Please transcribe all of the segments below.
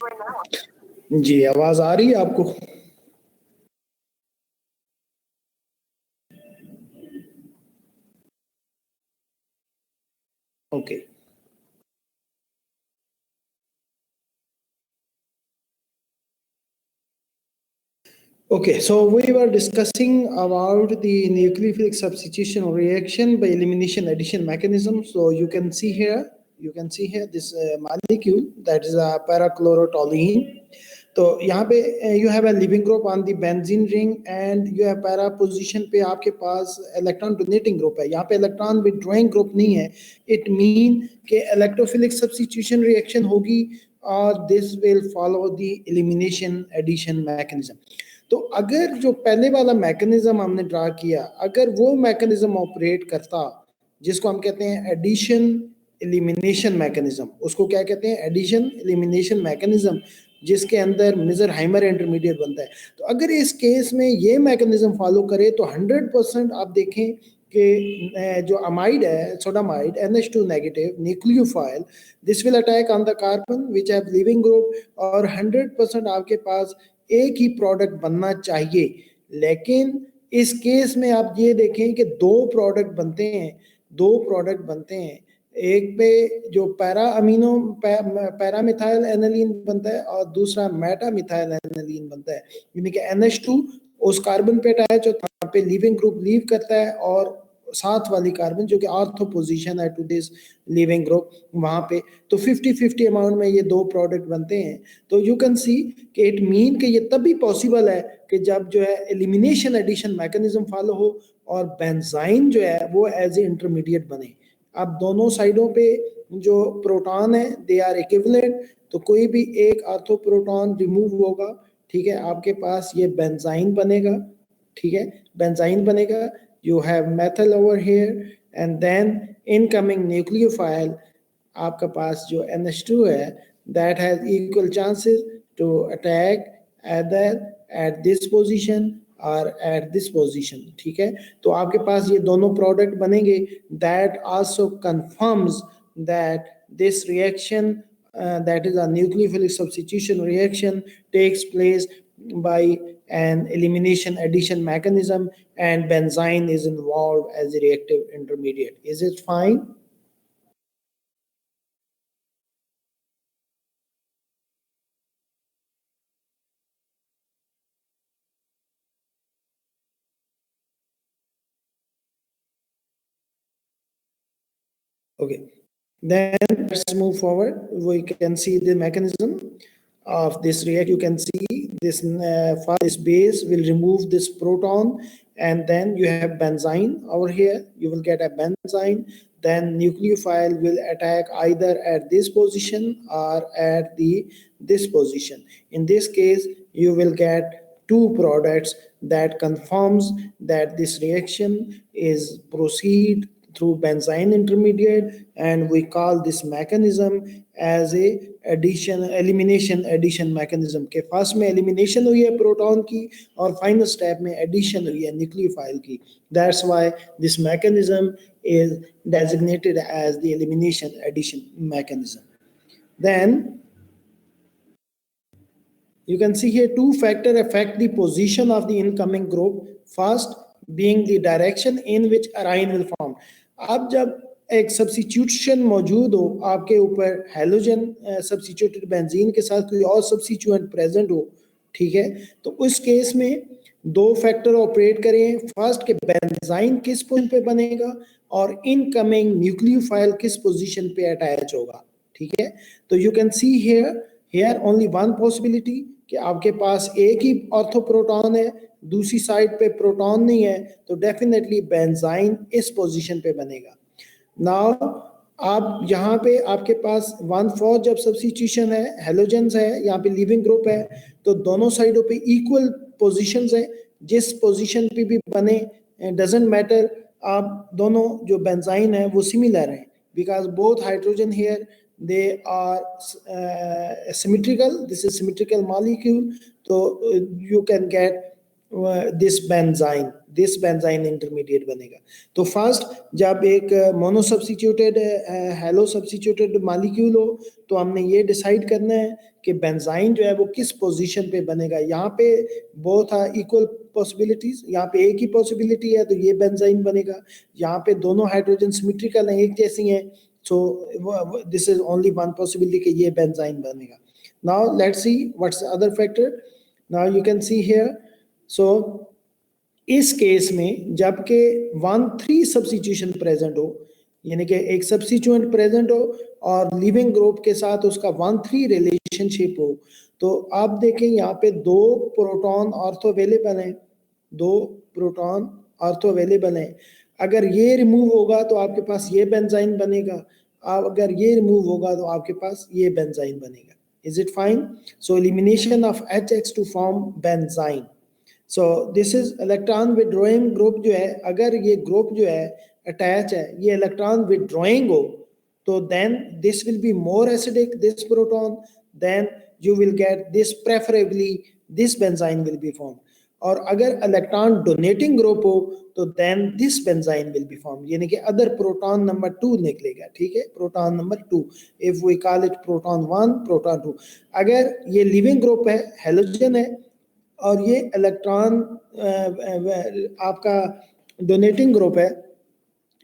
जी, आवाज आ रही है आपको? Okay. Okay, so we were discussing about the nucleophilic substitution reaction by elimination addition mechanism. So you can see here this molecule that is a parachlorotoluene. तो यहाँ पे you have a leaving group on the benzene ring and you have para position पे आपके पास electron donating group है. यहाँ पे electron withdrawing group नहीं है. It mean कि electrophilic substitution reaction होगी और this will follow the elimination addition mechanism. तो अगर जो पहले वाला मैकेनिज्म हमने ड्रा किया, अगर वो मैकेनिज्म ऑपरेट करता जिसको हम कहते हैं एडिशन एलिमिनेशन मैकेनिज्म, उसको क्या कहते हैं? एडिशन एलिमिनेशन मैकेनिज्म, जिसके अंदर मिजरहाइमर इंटरमीडिएट बनता है। तो अगर इस केस में ये मैकेनिज्म फॉलो करे तो 100% आप देखें कि जो अमाइड है, sodamide NH2 negative nucleophile, this will attack on the carbon which have leaving group और 100% आपके पास एक ही प्रोडक्ट बनना चाहिए। लेकिन इस केस में आप ये देखें कि दो प्रोडक्ट बनते हैं। एक पे जो पैरामिथाइल एनालीन बनता है और दूसरा मेटामिथाइल एनालीन बनता है, यानी कि NH2 उस कार्बन पे अटैच होता है, पे लिविंग ग्रुप लीव करता है और साथ वाली कार्बन जो कि ऑर्थो पोजीशन है टू दिस लिविंग ग्रुप वहां पे, तो 50-50 अमाउंट में ये दो प्रोडक्ट बनते हैं। तो यू कैन सी कि इट मीन कि ये तभी पॉसिबल है कि जब जो है एलिमिनेशन एडिशन मैकेनिज्म फॉलो हो और बेंजाइन जो है वो एज ए इंटरमीडिएट बने। अब दोनों साइडों पे जो प्रोटॉन है दे आर इक्विवेलेंट, तो कोई भी एक ऑर्थो प्रोटॉन रिमूव होगा, ठीक है, आपके पास ये बेंजाइन बनेगा, ठीक है, बेंजाइन बनेगा। You have methyl over here and then incoming nucleophile आपका पास जो NH2 है that has equal chances to attack either at this position or at this position, ठीक है। तो आपके पास ये दोनों प्रोडक्ट बनेंगे। that also confirms that this reaction that is a nucleophilic substitution reaction takes place by an elimination addition mechanism and benzene is involved as a reactive intermediate. Is it fine? Okay, then let's move forward. We can see the mechanism of this react. You can see this this base will remove this proton and then you have benzene over here. You will get a benzene. Then nucleophile will attack either at this position or at this position. In this case, you will get two products that confirms that this reaction is proceed through benzene intermediate, and we call this mechanism as a elimination addition mechanism के first में elimination हुई है proton की और final step में addition हुई है nucleophile की। That's why this mechanism is designated as the elimination addition mechanism. Then you can see here two factors affect the position of the incoming group. First being the direction in which arine will form. अब जब एक substitution मौजूद हो आपके ऊपर, halogen substituted benzene के साथ कोई और सब्स्टिट्यूएंट प्रेजेंट हो, ठीक है, तो उस केस में दो फैक्टर ऑपरेट करें। फर्स्ट के बेंजाइन किस पोजीशन पे बनेगा और इनकमिंग न्यूक्लियोफाइल किस पोजीशन पे अटैच होगा, ठीक है। तो you can see here only one possibility कि आपके पास एक ही ऑर्थो प्रोटॉन है, दूसरी साइड पे प्रोटॉन नहीं है, तो डेफिनेटली बेंजाइन इस पोजीशन पे बनेगा। नाउ आप यहाँ पे आपके पास 1/4 जब सब्स्टिट्यूशन है, हेलोजेंस है, यहाँ पे लिविंग ग्रुप है, तो दोनों साइडों पे इक्वल पोजीशंस है। जिस पोजीशन पे भी बने डजंट मैटर, आप दोनों जो बेंजाइन है वो सिमिलर है because both hydrogen here they are symmetrical. This is symmetrical molecule, so you can get this benzene intermediate बनेगा। तो फर्स्ट जब एक mono substituted hello substituted molecule हो तो हमने ये डिसाइड करना है कि बेंजाइन जो है वो किस पोजीशन पे बनेगा। यहाँ पे बोथ आर इक्वल पॉसिबिलिटीज, यहाँ पे एक ही पॉसिबिलिटी है तो ये बेंजाइन बनेगा। यहाँ पे दोनों हाइड्रोजन सिमेट्रिकल हैं, एक जैसी हैं, so this is only one possibility कि ये बेंजाइन बनेगा। Now let's see what's the other factor. Now you can see here, so इस केस में जबकि 1,3 सब्स्टिट्यूशन प्रेजेंट हो, यानी कि एक सब्स्टिट्यूएंट प्रेजेंट हो और लिविंग ग्रुप के साथ उसका 1,3 रिलेशनशिप हो, तो आप देखें यहाँ पे 2 प्रोटॉन ऑर्थो अवेलेबल हैं, 2 प्रोटॉन ऑर्थो अवेलेबल हैं। अगर ये रिमूव होगा तो आपके पास ये बेंजाइन बनेगा, अगर ये रिमूव होगा तो आपके पास ये बेंजाइन बनेगा। Is it fine? So elimination of HX to form benzene. So this is electron withdrawing group जो है, अगर ये ग्रुप जो है अटैच है, ये इलेक्ट्रॉन withdrawing हो तो then this will be more acidic, this proton, then you will get this, preferably this benzene will be formed. और अगर इलेक्ट्रॉन डोनेटिंग ग्रुप हो तो then this benzyne will be form, यानी कि अदर प्रोटॉन नंबर 2 निकलेगा। ठीक है, proton number 2, if we call it proton 1, proton 2। अगर ये लिविंग ग्रुप है, हेलोजन है, और ये इलेक्ट्रॉन आपका डोनेटिंग ग्रुप है,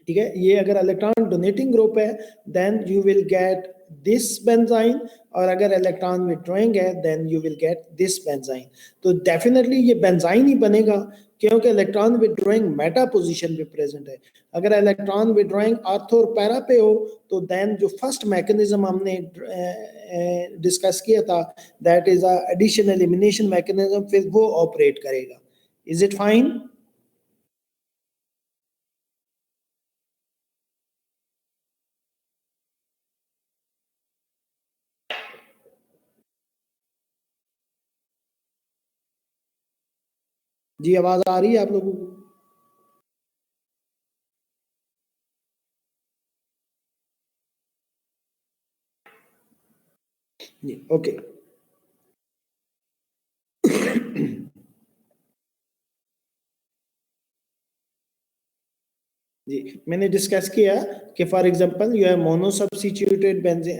ठीक है, ये अगर इलेक्ट्रॉन डोनेटिंग ग्रुप है then you will get this benzyne, और अगर इलेक्ट्रॉन विथड्रॉइंग है then you will get this benzyne. तो डेफिनेटली ये बेंजाइन ही बनेगा क्योंकि इलेक्ट्रॉन विथड्रॉइंग मेटा पोजीशन पे प्रेजेंट है। अगर इलेक्ट्रॉन विथड्रॉइंग ऑर्थो और पैरा पे हो तो देन जो फर्स्ट मैकेनिज्म हमने डिस्कस किया था, that is a addition elimination mechanism, फिर वो ऑपरेट करेगा। Is it fine? जी आवाज आ रही है आप लोगों को? जी ओके। जी मैंने डिस्कस किया कि फॉर एग्जांपल यू है मोनो सब्स्टिट्यूटेड बेंजीन,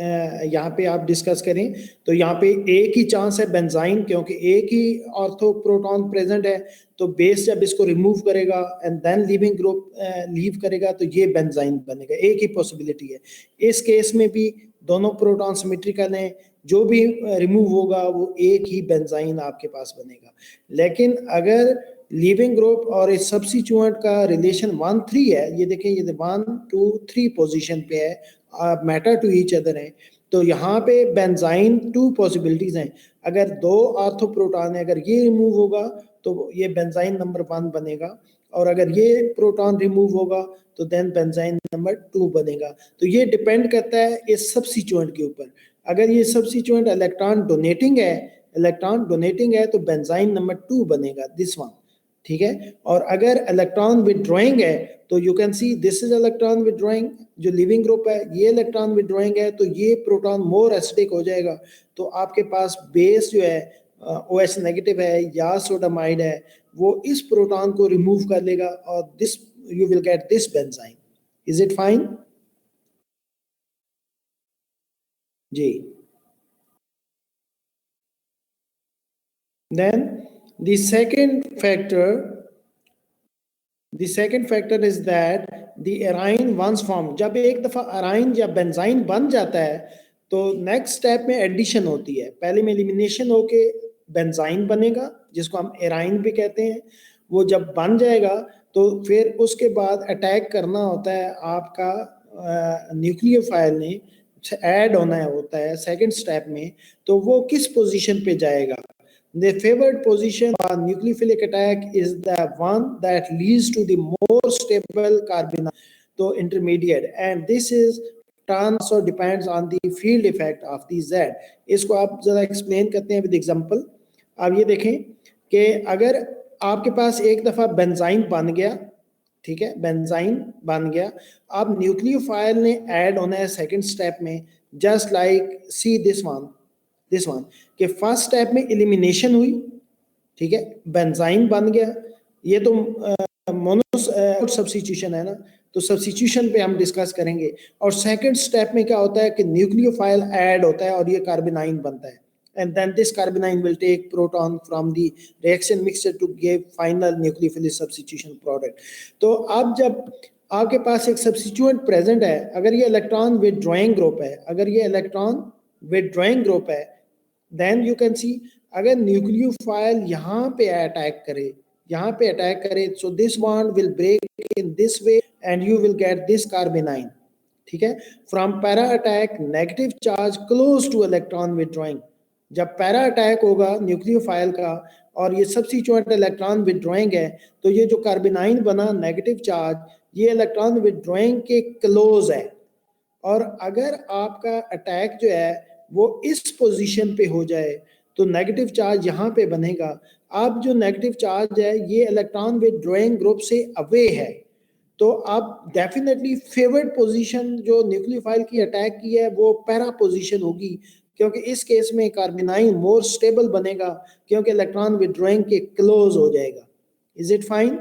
यहाँ पे आप डिस्कस करें तो यहाँ पे एक ही चांस है बेंजाइन, क्योंकि एक ही ऑर्थो प्रोटॉन प्रेजेंट है, तो बेस जब इसको रिमूव करेगा and then leaving group leave करेगा तो ये बेंजाइन बनेगा, एक ही पॉसिबिलिटी है। इस केस में भी दोनों प्रोटॉन सिमेट्रिकल हैं, जो भी रिमूव होगा वो एक ही बेंजाइन आपके पास बनेगा। लेकिन अगर लिविंग ग्रुप और इस सब्स्टिट्यूएंट का रिलेशन 1,3 है, ये देखें ये 1, 2, 3 पोजीशन पे है, मैटर टू ईच अदर है, तो यहाँ पे बेंजाइन 2 पॉसिबिलिटीज हैं। अगर 2 ऑर्थो प्रोटॉन है, अगर ये रिमूव होगा तो ये बेंजाइन नंबर 1 बनेगा, और अगर ये प्रोटॉन रिमूव होगा तो देन बेंजाइन नंबर 2 बनेगा। तो ये डिपेंड करता है इस सब्स्टिट्यूएंट के ऊपर। अगर ये सब्स्टिट्यूएंट इलेक्ट्रॉन डोनेटिंग है तो बेंजाइन नंबर 2 बनेगा, दिस वन। ठीक है, और अगर इलेक्ट्रॉन विथड्रॉइंग है तो you can see this is electron withdrawing, जो लिविंग ग्रुप है ये इलेक्ट्रॉन विथड्रॉइंग है, तो ये प्रोटॉन मोर एसिडिक हो जाएगा, तो आपके पास बेस जो है OH नेगेटिव है या सोडामाइड है, वो इस प्रोटॉन को रिमूव कर लेगा और this you will get this benzyne. Is it fine? जी। Then the second factor is that the arine once formed, जब एक दफा अराइन या बेंजाइन बन जाता है तो नेक्स्ट स्टेप में एडिशन होती है। पहले में एलिमिनेशन होके बेंजाइन बनेगा जिसको हम एराइन भी कहते हैं, वो जब बन जाएगा तो फिर उसके बाद अटैक करना होता है आपका न्यूक्लियोफाइल ने, ऐड होना होता है सेकंड स्टेप में, तो वो किस पोजीशन पे जाएगा। The favored position for nucleophilic attack is the one that leads to the more stable carbonyl, so intermediate, and this is also depends on the field effect of the Z। इसको आप जरा explain करते हैं with example. आप ये देखें कि अगर आपके पास एक दफा बेंजाइन बन गया, ठीक है, बेंजाइन बन गया, अब न्यूक्लियोफाइल ने ऐड होना है सेकंड स्टेप में, just like see this one कि फर्स्ट स्टेप में एलिमिनेशन हुई, ठीक है, बेंजाइन बन गया। ये तो मोनो सब्स्टिट्यूशन है ना, तो सब्स्टिट्यूशन पे हम डिस्कस करेंगे। और सेकंड स्टेप में क्या होता है कि न्यूक्लियोफाइल ऐड होता है और ये कार्बोनाइन बनता है, and then this carbonyl will take proton from the reaction mixture to give final nucleophilic substitution product। तो अब जब आपके पास एक सब्स्टिट्यूएंट प्रेजेंट है, अगर ये इलेक्ट्रॉन विथड्रॉइंग ग्रुप है, अगर ये इलेक्ट्रॉन विथड्रॉइंग ग्रुप है, देन यू कैन सी अगर न्यूक्लियोफाइल यहाँ पे अटैक करे, यहाँ पे अटैक करे, so this bond will break in this way and you will get this carbanion. ठीक है, from para attack negative charge close to electron withdrawing. जब पैरा अटैक होगा न्यूक्लियोफाइल का और ये सब्स्टिट्यूएंट इलेक्ट्रॉन विथड्रॉइंग है, तो ये जो कार्बोनाइन बना नेगेटिव चार्ज, ये इलेक्ट्रॉन विथड्रॉइंग के क्लोज है। और अगर आपका अटैक जो है वो इस पोजीशन पे हो जाए तो नेगेटिव चार्ज यहाँ पे बनेगा। अब जो नेगेटिव चार्ज है ये इलेक्ट्रॉन विथड्रॉइंग ग्रुप से अवे है, तो अब डेफिनेटली फेवर्ड पोजीशन जो न्यूक्लियोफाइल की अटैक की है वो पैरा पोजीशन होगी, क्योंकि इस केस में कार्बोनाइन मोर स्टेबल बनेगा क्योंकि इलेक्ट्रॉन विथड्रॉइंग के क्लोज हो जाएगा। Is it fine?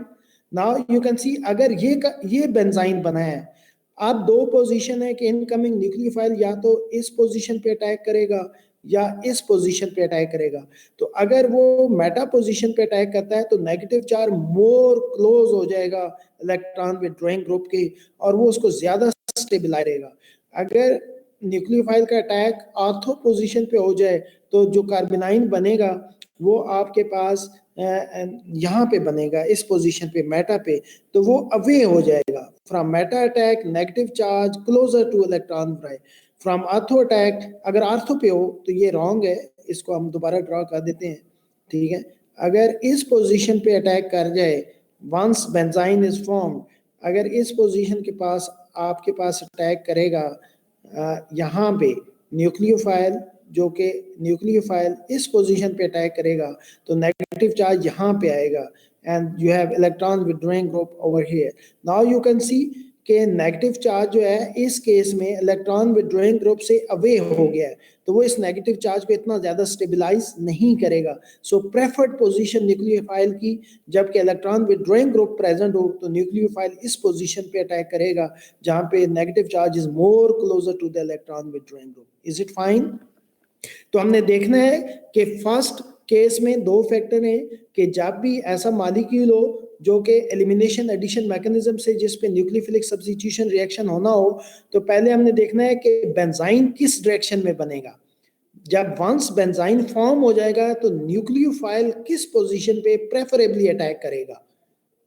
Now you can सी अगर ये बेंजाइन बना है, अब दो पोजीशन है कि इनकमिंग न्यूक्लियोफाइल या तो इस पोजीशन पे अटैक करेगा या इस पोजीशन पे अटैक करेगा। तो अगर वो मेटा पोजीशन पे अटैक करता है तो नेगेटिव चार्ज मोर क्लोज हो जाएगा इलेक्ट्रॉन विथड्रॉइंग ग्रुप के और वो उसको ज्यादा स्टेबलाइज रहेगा। अगर न्यूक्लियोफाइल का अटैक ऑर्थो पोजीशन पे हो जाए तो जो कार्बोनाइन बनेगा वो आपके पास यहाँ पे बनेगा, इस पोजीशन पे मेटा पे, तो वो अवे हो जाएगा from Meta attack negative charge closure to electron from ortho attack. अगर आर्थो पे हो तो ये रॉन्ग है, इसको हम दोबारा ड्रॉ कर देते हैं। ठीक है, अगर इस पोजीशन पे अटैक कर जाए वंस बेंजाइन इज फॉर्म, अगर इस पोजीशन के पास आपके पास अटैक करेगा यहाँ पे न्यूक्लियोफाइल, जो कि न्यूक्लियोफाइल इस पोजीशन पे अटैक करेगा तो नेगेटिव चार्ज यहाँ पे आएगा and you have electron withdrawing group over here. Now you can सी कि नेगेटिव चार्ज जो है इस केस में इलेक्ट्रॉन विथड्रॉइंग ग्रुप से अवे हो गया है, तो वो इस नेगेटिव चार्ज को इतना ज्यादा स्टेबलाइज नहीं करेगा। सो प्रेफर्ड पोजीशन न्यूक्लियोफाइल की, जबकि इलेक्ट्रॉन विथड्रॉइंग ग्रुप प्रेजेंट हो तो न्यूक्लियोफाइल इस पोजीशन पे अटैक करेगा जहां पे negative charge is more closer to the electron withdrawing group. Is it fine? तो हमने देखना है कि फर्स्ट केस में दो फैक्टर हैं कि जब भी ऐसा मॉलिक्यूल हो जो कि एलिमिनेशन एडिशन मैकेनिज्म से जिस पे न्यूक्लियोफिलिक सब्स्टिट्यूशन रिएक्शन होना हो, तो पहले हमने देखना है कि बेंजाइन किस डायरेक्शन में बनेगा। जब वंस बेंजाइन फॉर्म हो जाएगा तो न्यूक्लियोफाइल किस पोजीशन पे प्रेफरेबली अटैक करेगा।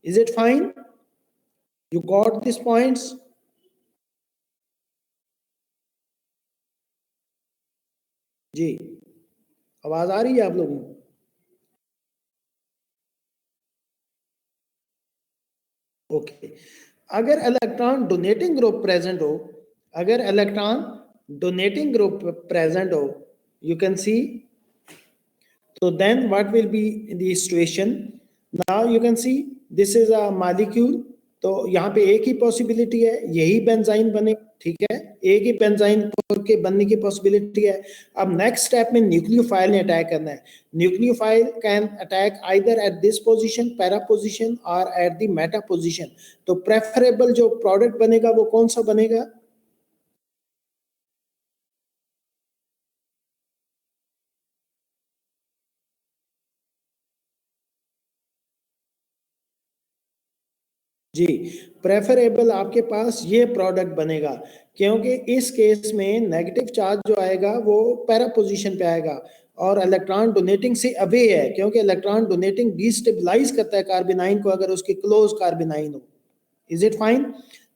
Is it fine? You got this points? जी, आवाज आ रही है आप लोगों को? ओके, अगर इलेक्ट्रॉन डोनेटिंग ग्रुप प्रेजेंट हो, अगर इलेक्ट्रॉन डोनेटिंग ग्रुप प्रेजेंट हो, you can see, so then what will be the situation? Now you can see this is a molecule, तो यहाँ पे एक ही पॉसिबिलिटी है, यही बेंजाइन बने। ठीक है, एक ही बेंजाइन के बनने की पॉसिबिलिटी है। अब नेक्स्ट स्टेप में न्यूक्लियोफाइल ने अटैक करना है। Nucleophile can attack either eight this position para position और एट द मेटा पोजीशन। तो प्रेफरेबल जो प्रोडक्ट बनेगा वो कौन सा बनेगा? जी, प्रेफरेबल आपके पास ये प्रोडक्ट बनेगा, क्योंकि इस केस में नेगेटिव चार्ज जो आएगा वो पैरा पोजीशन पे आएगा और इलेक्ट्रॉन डोनेटिंग से अवे है, क्योंकि इलेक्ट्रॉन डोनेटिंग डिस्टेबलाइज करता है कार्बोनाइन को अगर उसकी क्लोज कार्बोनाइन हो। Is it fine?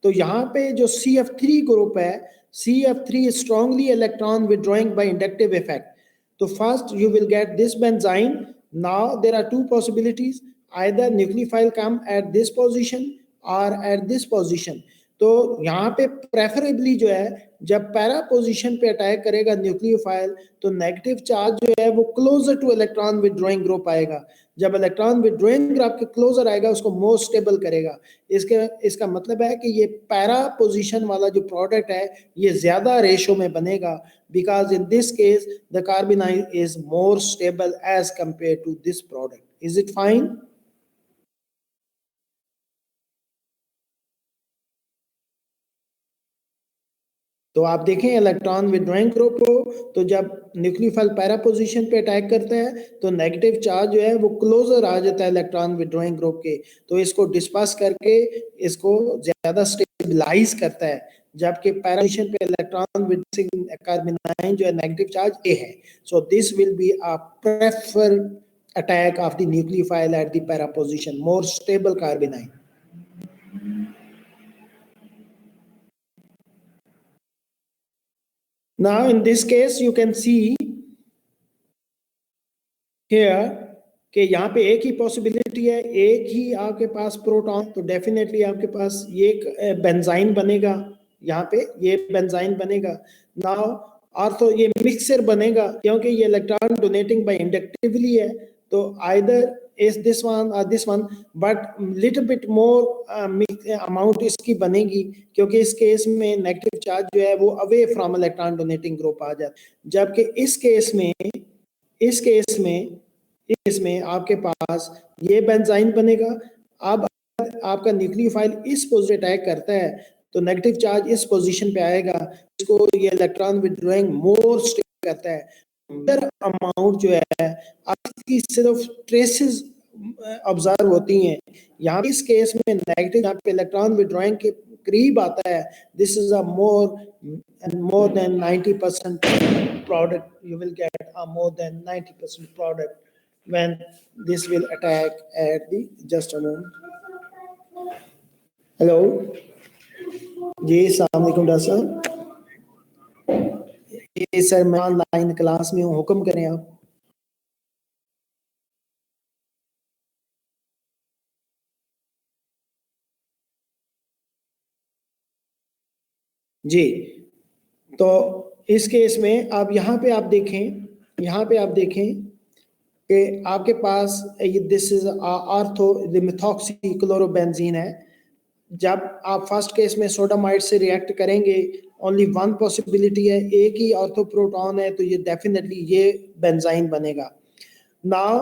तो यहाँ पे जो CF3 ग्रुप है, CF3 strongly electron withdrawing by inductive effect. तो first you will get this benzyne. Now there are two possibilities, either nucleophile come at this position और at this position. तो यहाँ पे प्रेफरेबली जो है जब पैरा पोजीशन पे अटैक करेगा न्यूक्लियोफाइल तो नेगेटिव चार्ज जो है वो closer to electron withdrawing group आएगा। जब इलेक्ट्रॉन विड्रॉइंग ग्रुप के क्लोजर आएगा उसको मोर स्टेबल करेगा। इसका मतलब है कि ये पैरा पोजीशन वाला जो प्रोडक्ट है ये ज्यादा रेशो में बनेगा, because in this case the carbanion is more stable as compare to this product. Is it fine? तो आप देखें इलेक्ट्रॉन विड्रॉइंग ग्रुप को, तो जब न्यूक्लियोफाइल पैरा पोजीशन पे अटैक करता है तो नेगेटिव चार्ज जो है वो क्लोजर आ जाता है इलेक्ट्रॉन विड्रॉइंग ग्रुप के, तो इसको डिस्पर्स करके इसको ज्यादा स्टेबलाइज करता है, जबकि पैरा पोजीशन पे इलेक्ट्रॉन विद कार्बोनाइन जो है नेगेटिव चार्ज ए है। So this will be a prefer attack of the nucleophile at the para position, more stable carbanion. Now in this case you can see here कि यहाँ पे एक ही possibility है, एक ही आपके पास प्रोटॉन, तो डेफिनेटली आपके पास ये एक बेंजाइन बनेगा, यहाँ पे ये बेंजाइन बनेगा। नाउ और तो ये मिक्सर बनेगा क्योंकि ये इलेक्ट्रॉन डोनेटिंग बाय इंडक्टिवली है, तो either is this one or this one, but little bit more amount इसकी बनेगी, क्योंकि इस केस में नेगेटिव चार्ज जो है वो away from electron donating group आ जाता है, जबकि इस केस में आपके पास ये बेंजाइन बनेगा। अब आपका न्यूक्लियोफाइल इस पोजीशन अटैक करता है तो नेगेटिव चार्ज इस पोजीशन पे आएगा, इसको ये इलेक्ट्रॉन विड्रॉइंग मोर स्टेबल करता है। अमाउंट जो है आपकी सिर्फ ट्रेसेस ऑब्जर्व होती हैं, यहाँ इस केस में नेगेटिव यहाँ पे इलेक्ट्रॉन विड्रॉइंग के करीब आता है, this is a more than 90% product, you will get a more than 90% product when this will attack at the just a moment. Hello जी, अस्सलाम वालेकुम डॉक्टर साहब। ये सर मैं ऑनलाइन क्लास में हूँ, हुक्म करें आप। जी, तो इस केस में आप यहाँ पे आप देखें कि आपके पास this is ortho methoxy chlorobenzene है। जब आप फर्स्ट केस में सोडामाइड से रिएक्ट करेंगे, ओनली वन पॉसिबिलिटी है, एक ही ऑर्थो प्रोटॉन है, तो ये डेफिनेटली ये बेंजाइन बनेगा। Now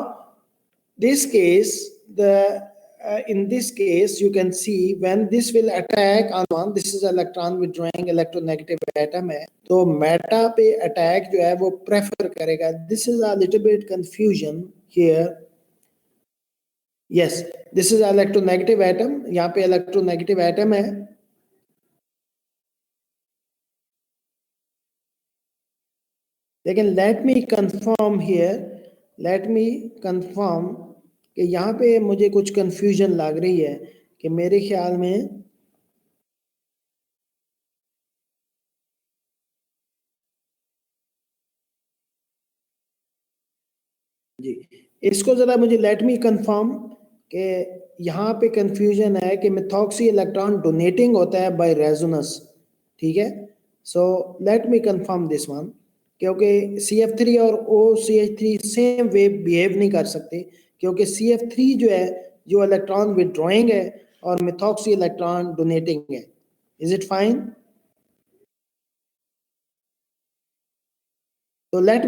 this case the in this case you can see when this will attack on one, this is electron withdrawing electronegative atom है, तो मेटा पे अटैक जो है वो प्रेफर करेगा। this is a little bit confusion here, yes this is electronegative atom, यहाँ पे electronegative atom है, लेकिन let me confirm here, let me confirm कि यहाँ पे मुझे कुछ कंफ्यूजन लग रही है कि मेरे ख्याल में जी, इसको जरा मुझे लेट मी कंफर्म कि यहाँ पे कंफ्यूजन है कि मिथॉक्सी इलेक्ट्रॉन डोनेटिंग होता है बाय रेजोनेंस, ठीक है। So let me confirm this one, क्योंकि CF3 और OCH3 सेम वे बिहेव नहीं कर सकते, क्योंकि CF3 जो है जो इलेक्ट्रॉन विड्रॉइंग है और मिथॉक्सी इलेक्ट्रॉन डोनेटिंग है। Is it fine? तो let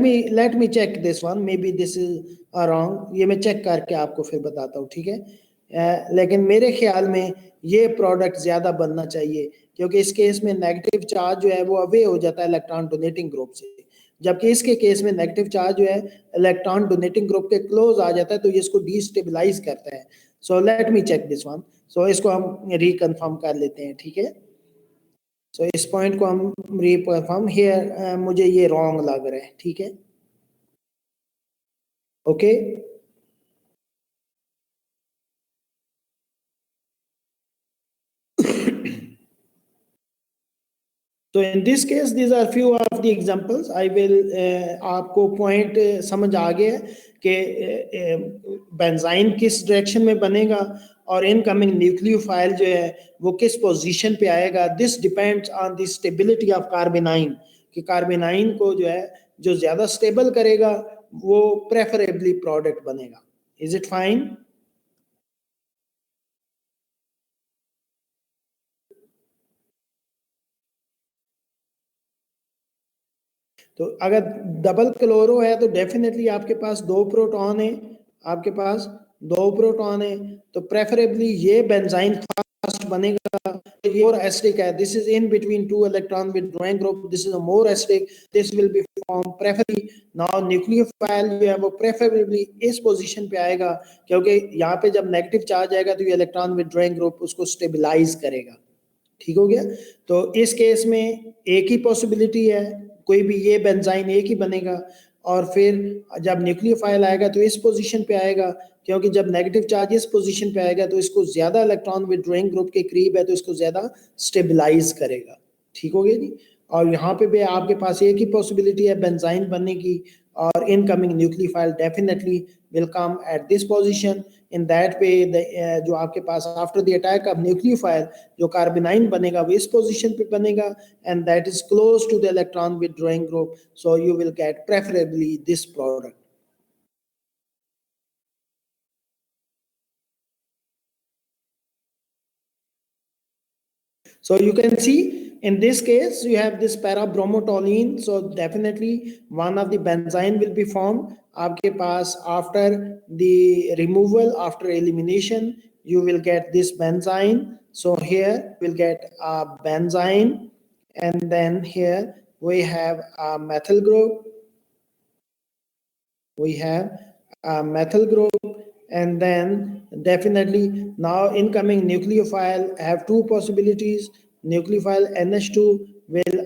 me check this one, may be this is wrong, ये मैं चेक करके आपको फिर बताता हूँ, ठीक है। लेकिन मेरे ख्याल में ये प्रोडक्ट ज्यादा बनना चाहिए, क्योंकि इस केस में नेगेटिव चार्ज जो है वो अवे हो जाता है इलेक्ट्रॉन डोनेटिंग ग्रुप से, जबकि इसके केस में नेगेटिव चार्ज जो है इलेक्ट्रॉन डोनेटिंग ग्रुप के क्लोज आ जाता है, तो ये इसको डिस्टेबलाइज करता है। So let me check this one, so इसको हम रिकन्फर्म कर लेते हैं, ठीक है। सो इस पॉइंट को हम रिकन्फर्म हियर, मुझे ये रॉन्ग लग रहा है, ठीक है, ओके। तो in this case these are few of the examples, I will आपको पॉइंट समझ आ गया कि बेंजाइन किस डायरेक्शन में बनेगा और इनकमिंग न्यूक्लियोफाइल जो है वो किस पोजीशन पे आएगा। This depends on the stability of carbanion, कि कार्बोनाइन को जो है जो ज्यादा स्टेबल करेगा वो प्रेफरेबली प्रोडक्ट बनेगा। Is it fine? तो अगर डबल क्लोरो है तो डेफिनेटली आपके पास दो प्रोटॉन है, आपके पास 2 प्रोटॉन है, तो प्रेफरेबली ये बेंजाइन फास्ट बनेगा। ये और एसिडिक है, this is in between 2 electron with drawing group, this is a more acidic, this will be form preferably. Now nucleophile जो है वो प्रेफरेबली इस पोजीशन पे आएगा, क्योंकि यहाँ पे जब नेगेटिव चार्ज आएगा तो ये इलेक्ट्रॉन विद ड्राइंग ग्रुप उसको स्टेबलाइज करेगा। ठीक हो गया। तो इस केस में एक ही पॉसिबिलिटी है, कोई भी ये बेंजाइन एक ही बनेगा, और फिर जब न्यूक्लियोफाइल आएगा तो इस पोजीशन पे आएगा, क्योंकि जब नेगेटिव चार्ज इस पोजीशन पे आएगा तो इसको ज्यादा इलेक्ट्रॉन विथड्रॉइंग ग्रुप के करीब है तो इसको ज्यादा स्टेबलाइज करेगा। ठीक हो गया जी। और यहाँ पे भी आपके पास एक ही पॉसिबिलिटी है बेंजाइन बनने की, और incoming nucleophile definitely will come at this position. In that way जो आपके पास after the attack of nucleophile जो कार्बोनाइन बनेगा वो इस पोजीशन पे बनेगा, and that is close to the electron withdrawing group, so you will get preferably this product. So you can see in this case you have this para-bromotoluene, so definitely one of the benzene will be formed आपके पास after the removal, after elimination you will get this benzene. So here we'll get a benzene, and then here we have a methyl group, we have a methyl group, and then definitely now incoming nucleophile have two possibilities. Nucleophile NH2 will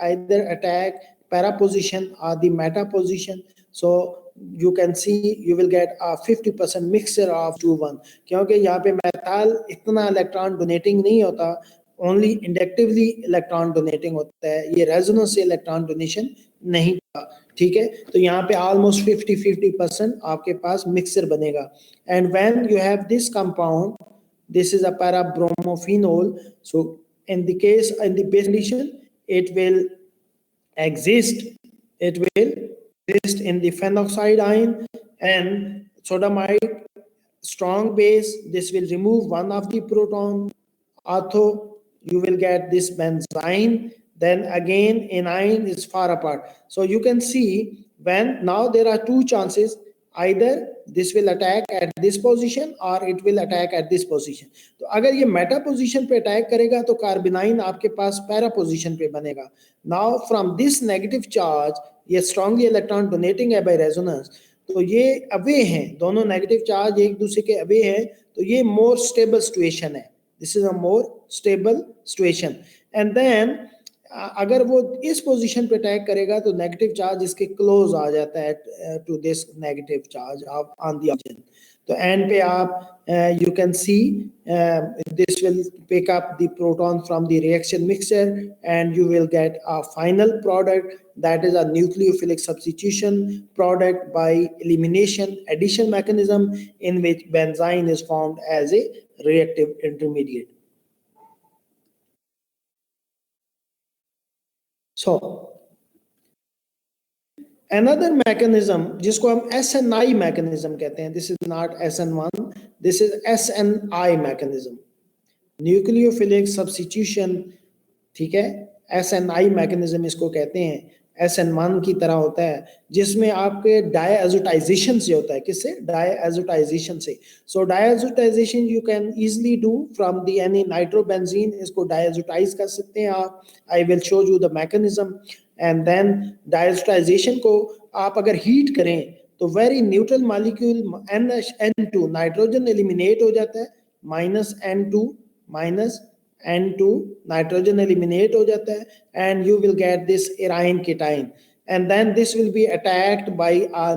either attack para position or the meta position. So you can see you will get a 50% mixture of 2-1, क्योंकि यहाँ पे methyl इतना electron donating नहीं होता, only inductively electron donating होता है, ये resonance से इलेक्ट्रॉन डोनेशन नहीं था। ठीक है, तो यहाँ पे ऑलमोस्ट 50-50% आपके पास मिक्सर बनेगा। And when you have this compound, this is a para-bromophenol, so in the case in the base condition it will exist in the phenoxide ion and sodamide strong base. This will remove one of the proton, although you will get this benzene, then again anion is far apart. So you can see when now there are two chances, either this will attack at this position or it will attack at this position. तो अगर ये Meta position पे attack करेगा तो कार्बोनाइन आपके पास para position पे बनेगा। Now from this negative charge, ये स्ट्रांगली इलेक्ट्रॉन डोनेटिंग है बाय रेजोनेंस, तो ये अवे हैं, दोनों नेगेटिव चार्ज एक दूसरे के अवे हैं, तो ये मोर स्टेबल सिचुएशन है, this is a more stable situation. And then अगर वो इस पोजीशन पे अटैक करेगा तो नेगेटिव चार्ज इसके क्लोज आ जाता है to this negative charge on the object. तो एंड पे आप you can see this will pick up the proton from the reaction mixture and you will get a final product, that is a nucleophilic substitution product by elimination addition mechanism in which benzene is formed as a reactive intermediate. So another mechanism जिसको हम SNI mechanism कहते हैं, this is not SN1, this is SNI mechanism, nucleophilic substitution। ठीक है, SNI mechanism इसको कहते हैं, SN1 की तरह होता है, जिसमें आपके डायएज़ोटाइजेशन से होता है, किससे? डायएज़ोटाइजेशन से। So diazotization you can easily do from the any nitrobenzene, इसको डायएज़ोटाइज कर सकते हैं आप। I will show you the mechanism. And then diazotization को आप अगर हीट करें तो very neutral molecule NH2 nitrogen eliminate हो जाता है, -N2 नाइट्रोजन एलिमिनेट हो जाता है, and you will get this aryne cation, and then this will be attacked by a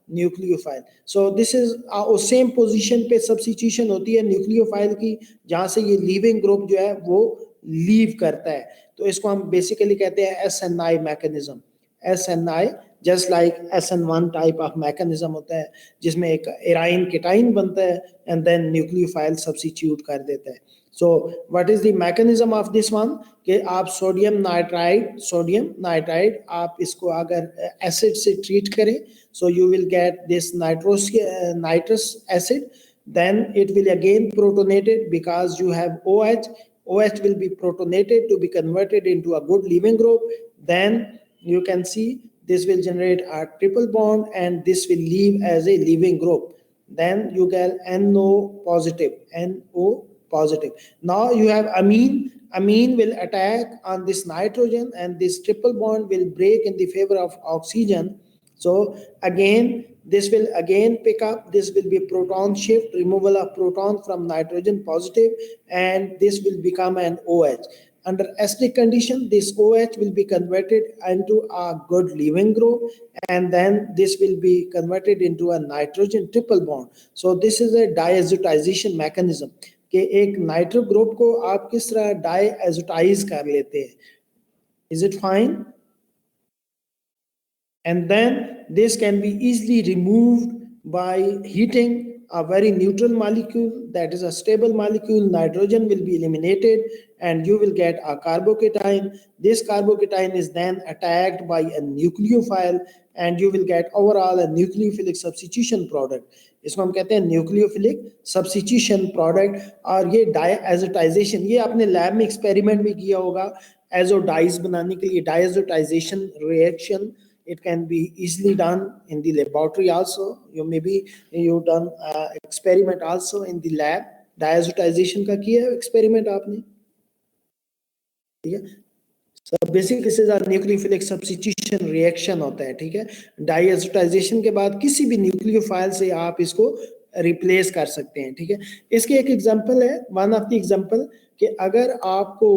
nucleophile. So this is same position पे substitution होती है nucleophile की, जहां से ये लीविंग ग्रुप जो है वो लीव करता है, तो इसको हम बेसिकली कहते हैं SNI mechanism. SNI just like SN1 type of mechanism होता है, जिसमें एक एराइन कीटाइन बनता है एंड देन न्यूक्लियोफाइल सब्स्टिट्यूट कर देता है। So what is the mechanism of this one, कि आप सोडियम नाइट्राइड आप इसको अगर एसिड से ट्रीट करें, सो you will get this nitrous acid, then it will again protonated because you have OH will be protonated to be converted into a good leaving group, then you can see this will generate a triple bond and this will leave as a leaving group. Then you get NO positive, NO positive. Now you have amine. Amine will attack on this nitrogen and this triple bond will break in the favor of oxygen. So again, this will again pick up, this will be proton shift, removal of proton from nitrogen positive, and this will become an OH. Under acidic condition, this OH will be converted into a good leaving group, and then this will be converted into a nitrogen triple bond. So this is a diazotization mechanism कि एक nitro group को आप किस तरह डाइएजोटाइज कर लेते हैं. Is it fine? And then this can be easily removed by heating a very neutral molecule, that is a stable molecule. Nitrogen will be eliminated and you will get a carbocation. This carbocation is then attacked by a nucleophile and you will get overall a nucleophilic substitution product. इसको हम कहते हैं nucleophilic substitution product. और ये डायएजोटाइजेशन, ये आपने lab में experiment भी किया होगा एजोडाइज बनाने के लिए. डायएजोटाइजेशन reaction, it can be easily done in the laboratory also. You done experiment also in the lab. Diazotization का किया है experiment आपने, ठीक है. So basically this is a nucleophilic substitution reaction होता है, ठीक है. Diazotization के बाद किसी भी न्यूक्लियोफाइल से आप इसको रिप्लेस कर सकते हैं, ठीक है. इसके एक एग्जांपल है, वन ऑफ द एग्जांपल, कि अगर आपको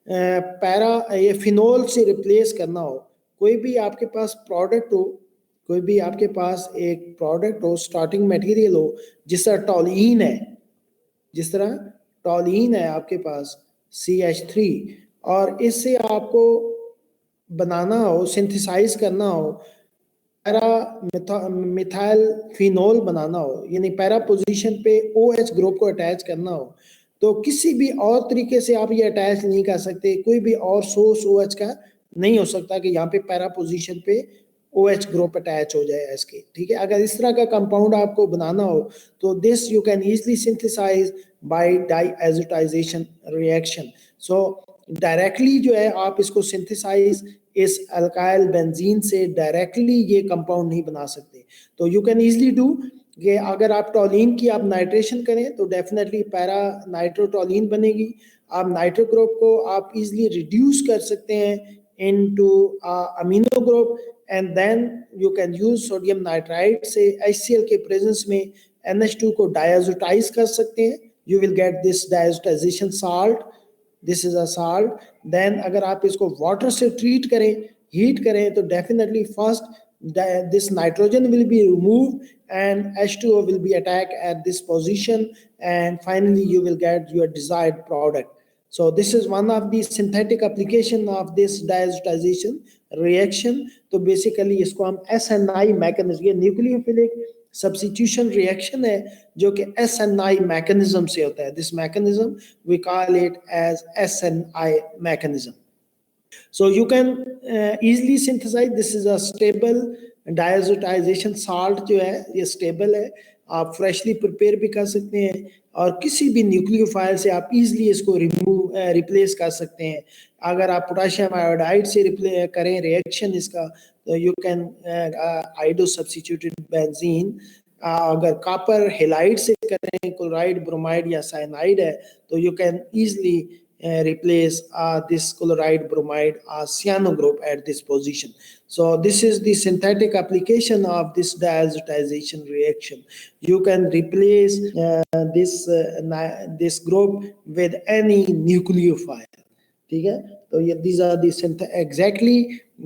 ये फिनोल से रिप्लेस करना हो, कोई भी आपके पास प्रोडक्ट हो, कोई भी आपके पास एक प्रोडक्ट हो, स्टार्टिंग मटेरियल हो, जिस तरह टॉलीन है, जिस तरह टॉलीन है आपके पास CH3, और इससे आपको बनाना हो, सिंथेसाइज करना हो, पैरा मिथाइल फिनोल बनाना हो, यानी पैरा पोजीशन पे OH ग्रुप को अटैच करना हो, तो किसी भी और तरीके से आप ये अटैच नहीं कर सकते. कोई भी और सोर्स OH का नहीं हो सकता कि यहाँ पे पैरा पोजीशन पे OH ग्रुप अटैच हो जाए इसके, ठीक है. अगर इस तरह का कंपाउंड आपको बनाना हो तो this you can easily synthesize by diazotization reaction. So directly जो है आप इसको सिंथेसाइज इस अल्काइल बेंजीन से डायरेक्टली ये कंपाउंड नहीं बना सकते. तो यू कैन इजीली डू कि अगर आप टॉलीन की आप नाइट्रेशन करें तो डेफिनेटली पैरा नाइट्रोटॉलीन बनेगी. आप नाइट्रो ग्रुप को आप इजीली रिड्यूस कर सकते हैं into amino group, and then you can use sodium nitrite से HCl के प्रेजेंस में NH2 को diazotize कर सकते हैं. You will get this diazotization salt. This is a salt. Then अगर आप इसको water से treat करें, heat करें, तो definitely first this nitrogen will be removed and H2O will be attacked at this position, and finally you will get your desired product. So this is one of the synthetic application of this diazotization reaction. तो basically इसको हम SNI mechanism, ये nucleophilic substitution reaction है जो कि SNI mechanism से होता है. This mechanism we call it as SNI mechanism. So you can easily synthesize. This is a stable diazotization salt जो है ये stable है, आप फ्रेशली प्रिपेयर भी कर सकते हैं और किसी भी न्यूक्लियोफाइल से आप इजीली इसको रिप्लेस कर सकते हैं. अगर आप पोटेशियम आयोडाइड से रिप्लेस करें रिएक्शन इसका, तो यू कैन आइडो सब्स्टिट्यूटेड बेंजीन. अगर कॉपर हेलाइड से करें, क्लोराइड ब्रोमाइड या साइनाइड है, तो you can easily replace this chloride bromide cyano group at this position. So this is the synthetic application of this diazotization reaction. You can replace this group with any nucleophile, ठीक है. तो ये these are the exactly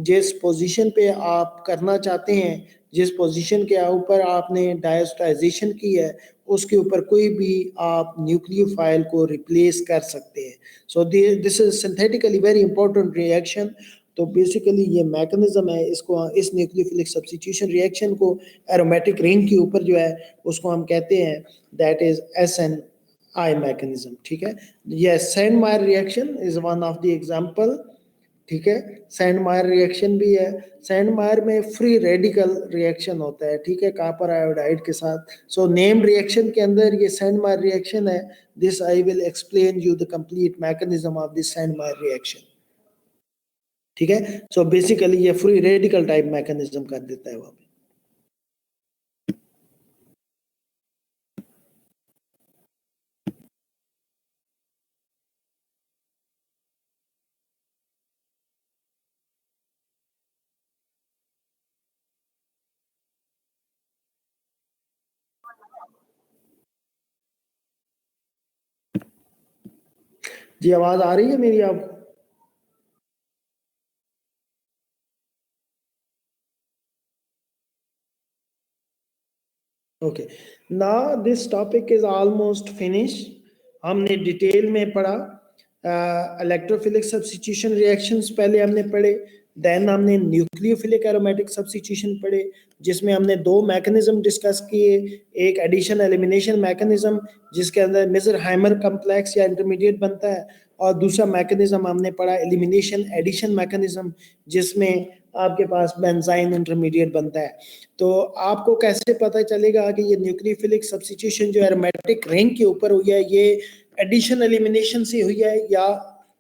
जिस position पे आप करना चाहते हैं, जिस पोजीशन के ऊपर आपने डायजोटाइजेशन की है, उसके ऊपर कोई भी आप न्यूक्लियोफाइल को रिप्लेस कर सकते हैं. सो this is synthetically very important reaction. तो बेसिकली ये मैकेनिज्म है, इसको इस न्यूक्लियोफिलिक सब्स्टिट्यूशन रिएक्शन को एरोमेटिक रिंग के ऊपर जो है उसको हम कहते हैं दैट इज SNI mechanism, ठीक है. ये Sandmeyer reaction is one of the example, ठीक है. सैंडमायर रिएक्शन भी है. सैंडमायर में फ्री रेडिकल रिएक्शन होता है, ठीक है, कॉपर आयोडाइड के साथ. सो नेम रिएक्शन के अंदर ये सैंडमायर रिएक्शन है. This I will explain you the complete mechanism of this Sandmeyer reaction. ठीक है। सो बेसिकली ये फ्री रेडिकल टाइप मैकेनिज्म कर देता है वहां पे। जी आवाज आ रही है मेरी आपको? Okay, now this topic is almost finish. हमने डिटेल में पढ़ा इलेक्ट्रोफिलिक सब्स्टिट्यूशन रिएक्शंस पहले हमने पढ़े, देन हमने न्यूक्लियोफिलिक एरोमेटिक सब्स्टिट्यूशन पढ़े जिसमें हमने दो मैकेनिज्म डिस्कस किए, एक एडिशन एलिमिनेशन मैकेनिज्म जिसके अंदर मिजर-हाइमर कॉम्प्लेक्स या इंटरमीडिएट बनता है, और दूसरा मैकेनिज्म हमने पढ़ा एलिमिनेशन एडिशन मैकेनिज्म जिसमें आपके पास बेंजाइन इंटरमीडिएट बनता है। तो आपको कैसे पता चलेगा कि ये न्यूक्लियोफिलिक सब्स्टिट्यूशन जो एरोमेटिक रिंग के ऊपर हुई है ये एडिशन एलिमिनेशन से हुई है या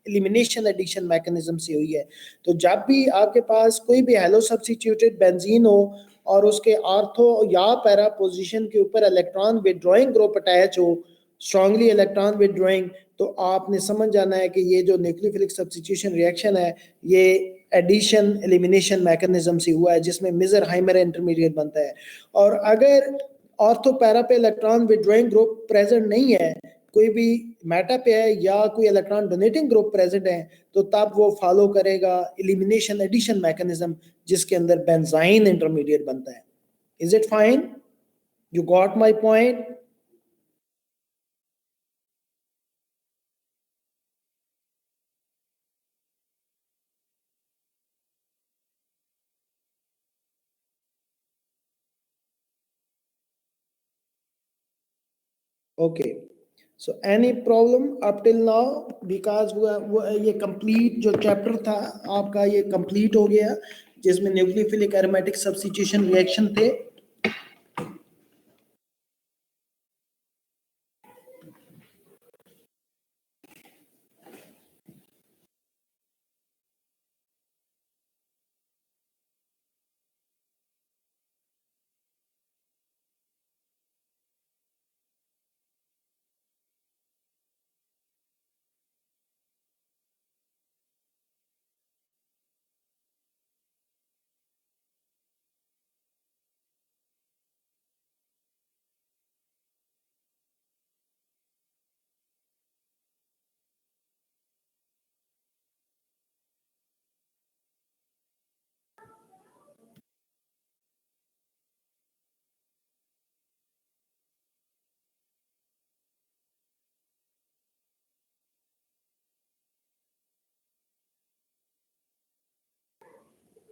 एलिमिनेशन एडिशन मैकेनिज्म से हुई है? तो जब भी आपके पास कोई भी हेलो सब्स्टिट्यूटेड बेंजीन हो और उसके आर्थो या पैरा पोजीशन के ऊपर इलेक्ट्रॉन विड्रॉइंग ग्रुप अटैच हो, स्ट्रांगली इलेक्ट्रॉन विड्रॉइंग, तो आपने समझ जाना है कि ये जो न्यूक्लियोफिलिक सब्स्टिट्यूशन रिएक्शन है ये एडिशन एलिमिनेशन मैकेनिज्म से हुआ है जिसमें मिजर हाइमर इंटरमीडिएट बनता है। और अगर ऑर्थो पैरा पे इलेक्ट्रॉन विड्रॉइंग ग्रुप प्रेजेंट नहीं है, कोई भी मेटा पे है या कोई इलेक्ट्रॉन डोनेटिंग ग्रुप प्रेजेंट है, तो तब वो फॉलो करेगा एलिमिनेशन एडिशन मैकेनिज्म जिसके अंदर बेंजाइन इंटरमीडिएट बनता है। Is it fine? You got my point? Okay, so any problem up till now? Because वो ये कंप्लीट जो चैप्टर था आपका ये कंप्लीट हो गया जिसमें न्यूक्लियोफिलिक एरोमेटिक सब्स्टिट्यूशन रिएक्शन थे।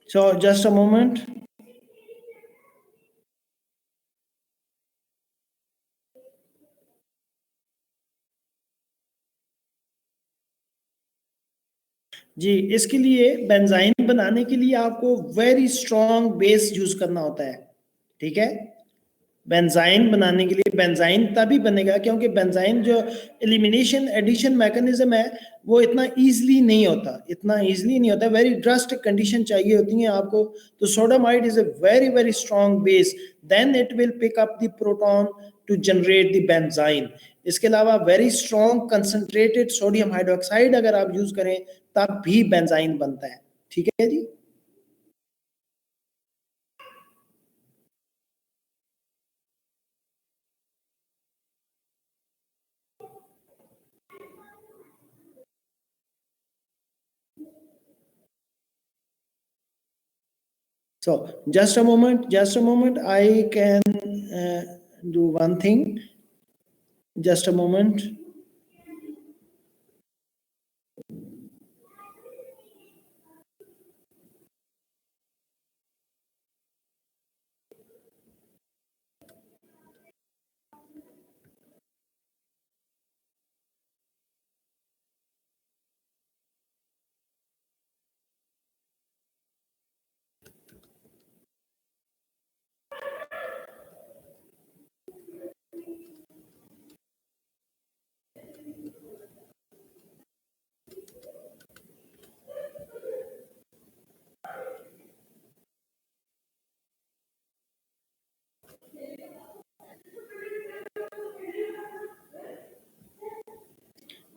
So just a moment. जी, इसके लिए बेंजाइन बनाने के लिए आपको वेरी स्ट्रॉन्ग बेस यूज करना होता है। ठीक है, बेंजाइन बनाने के लिए बेंजाइन तभी बनेगा क्योंकि बेंजाइन जो एलिमिनेशन एडिशन मैकेनिज्म है वो इतना इजीली नहीं होता, इतना इजीली नहीं होता, वेरी ड्रास्टिक कंडीशन चाहिए होती है आपको। तो sodamide is a very very strong base, then it will pick up the proton to generate the benzyne. इसके अलावा very strong concentrated sodium hydroxide अगर आप यूज करें तब भी बेंजाइन बनता है। ठीक है जी। So just a moment. I can do one thing. Just a moment.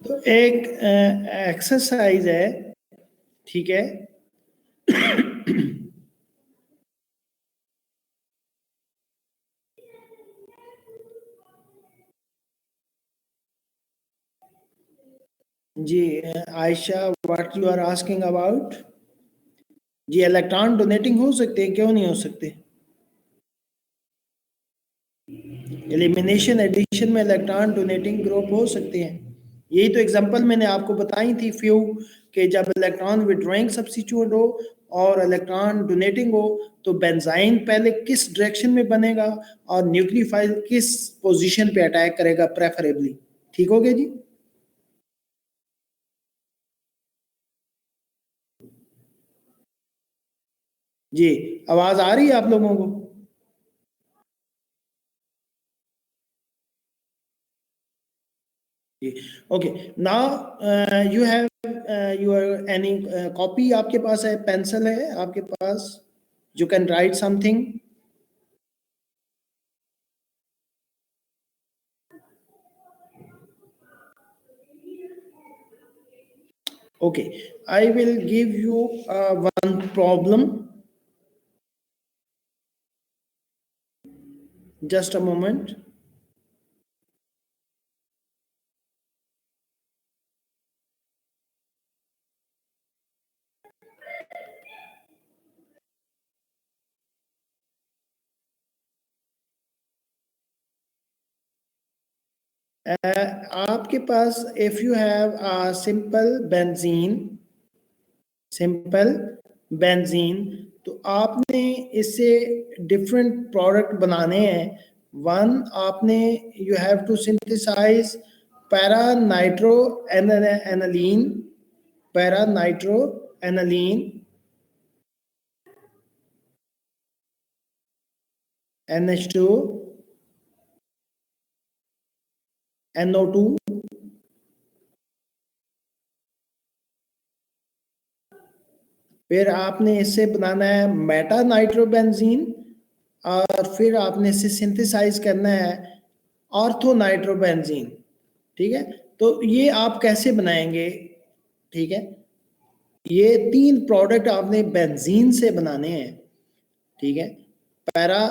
तो एक एक्सरसाइज है, ठीक है। जी Ayesha, what you are asking about? जी इलेक्ट्रॉन डोनेटिंग हो सकते हैं, क्यों नहीं हो सकते? एलिमिनेशन एडिशन में इलेक्ट्रॉन डोनेटिंग ग्रुप हो सकते हैं। यही तो एग्जांपल मैंने आपको बताई थी फ्यू, कि जब इलेक्ट्रॉन विड्रॉइंग सब्स्टिट्यूट हो और इलेक्ट्रॉन डोनेटिंग हो, तो बेंजाइन पहले किस डायरेक्शन में बनेगा और न्यूक्लियोफाइल किस पोजीशन पे अटैक करेगा प्रेफरेबली। ठीक हो गया जी। जी आवाज आ रही है आप लोगों को? Okay, now you have your any copy आपके पास है, पेंसिल है आपके पास, you can write something? Okay, I will give you one problem. Just a moment. आपके पास if you have a simple benzene, तो आपने इससे डिफरेंट प्रोडक्ट बनाने हैं। वन, आपने you have to synthesize para nitro aniline, para nitro aniline NH2 NO2, फिर आपने इससे बनाना है मेटा नाइट्रोबेंजीन, और फिर आपने इसे सिंथेसाइज करना है ऑर्थो नाइट्रोबेंजीन। ठीक है, तो ये आप कैसे बनाएंगे? ठीक है, ये तीन प्रोडक्ट आपने बेंजीन से बनाने हैं। ठीक है, para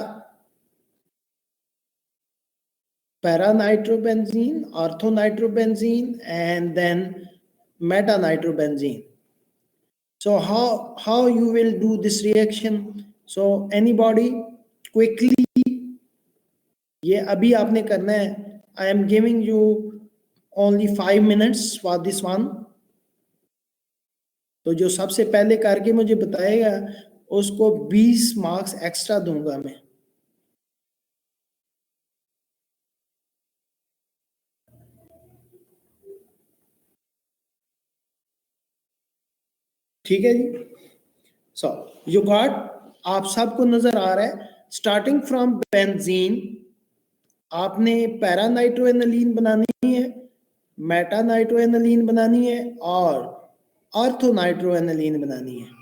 para nitrobenzene, ortho nitrobenzene and then meta nitrobenzene. So how you will do this reaction? So anybody quickly, ये अभी आपने करना है। I am giving you only 5 minutes for this one. तो जो सबसे पहले करके मुझे बताएगा उसको 20 मार्क्स एक्स्ट्रा दूंगा मैं। ठीक है जी। सो यू गॉट, आप सबको नजर आ रहा है, स्टार्टिंग फ्रॉम बेंजीन आपने पैरा नाइट्रोएनालीन बनानी है, मेटा नाइट्रोएनालीन बनानी है और ऑर्थो नाइट्रोएनालीन बनानी है।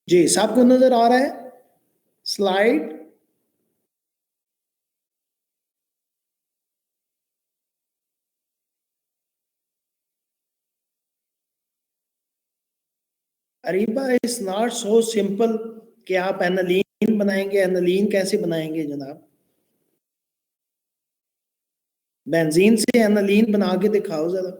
जी सबको नजर आ रहा है slide? Ariba, is not so simple कि आप एनालीन बनाएंगे। एनालीन कैसे बनाएंगे जनाब? बेंजीन से एनालीन बना के दिखाओ जरा।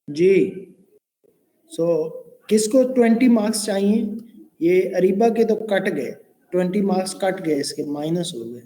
जी सो किसको 20 मार्क्स चाहिए? ये अरीबा के तो कट गए, 20 मार्क्स कट गए, इसके माइनस हो गए।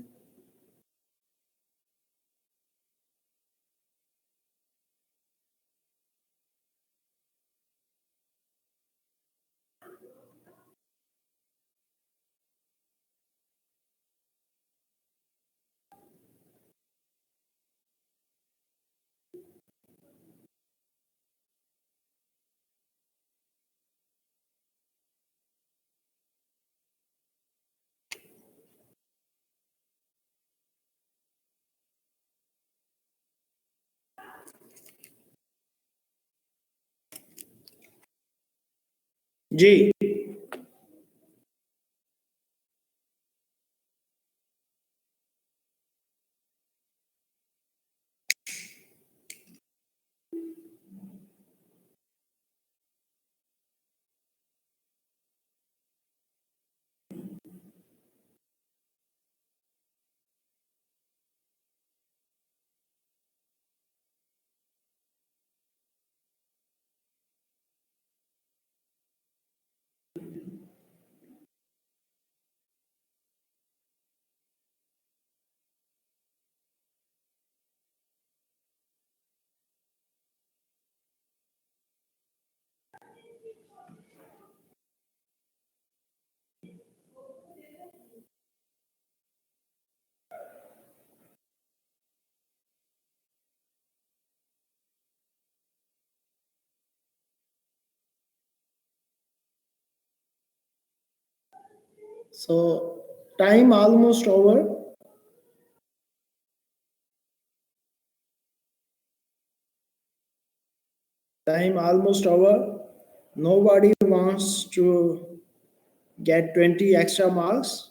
जी। So time almost over. Time almost over. Nobody wants to get 20 extra marks.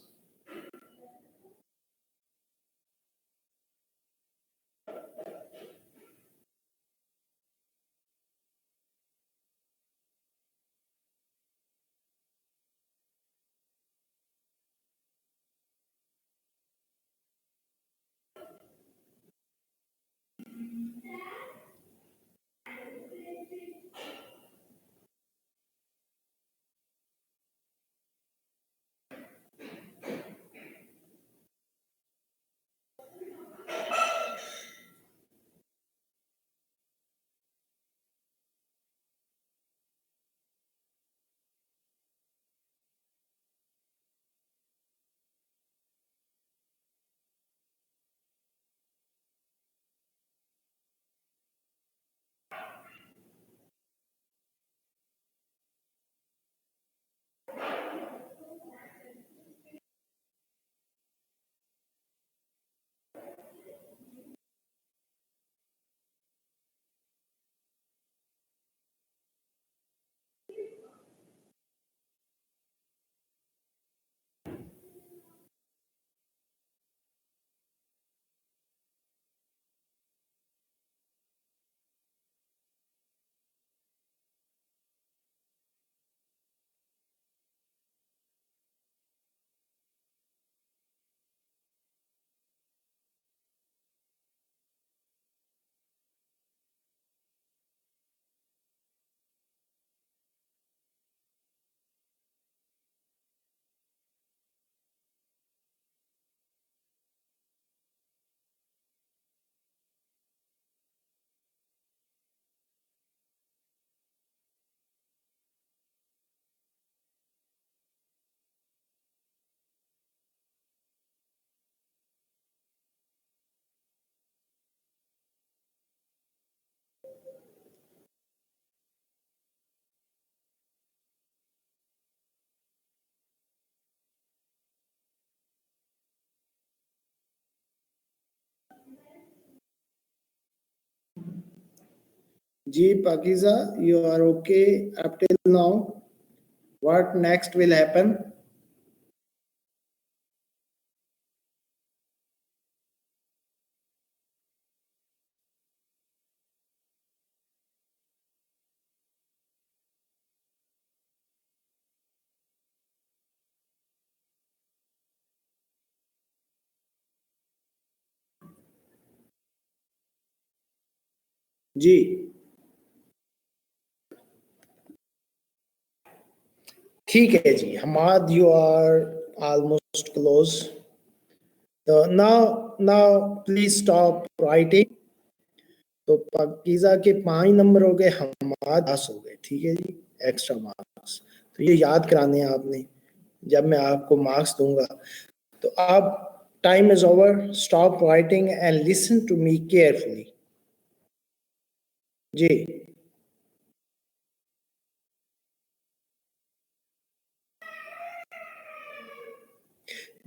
Ji, Pakiza, you are okay up till now. What next will happen? जी, ठीक है जी। Hamad, you are almost close. So now please stop writing. तो पाकीज़ा के 5 number हो गए, हमाद 10 हो गए। ठीक है जी, एक्स्ट्रा मार्क्स। तो ये याद कराने हैं आपने, जब मैं आपको मार्क्स दूंगा। तो आप, time is over, stop writing and listen to me carefully. जी।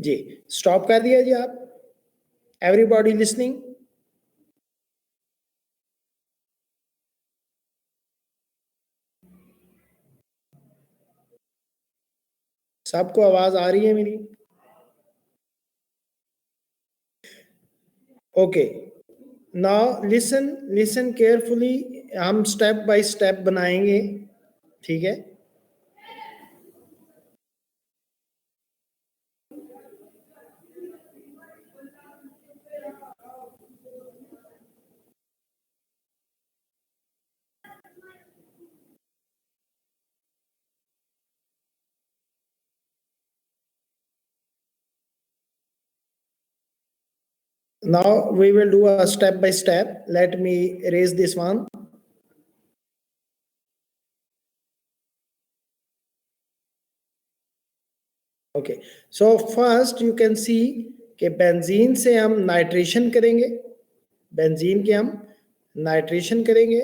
जी, स्टॉप कर दिया जी आप? Everybody listening? सबको आवाज आ रही है मेरी? ओके, नाउ लिसन केयरफुली, हम स्टेप बाय स्टेप बनाएंगे, ठीक है? Now we will do a step by step. Let me erase this one. Okay, so first you can see कि बेंजीन से हम नाइट्रेशन करेंगे, बेंजीन के हम नाइट्रेशन करेंगे,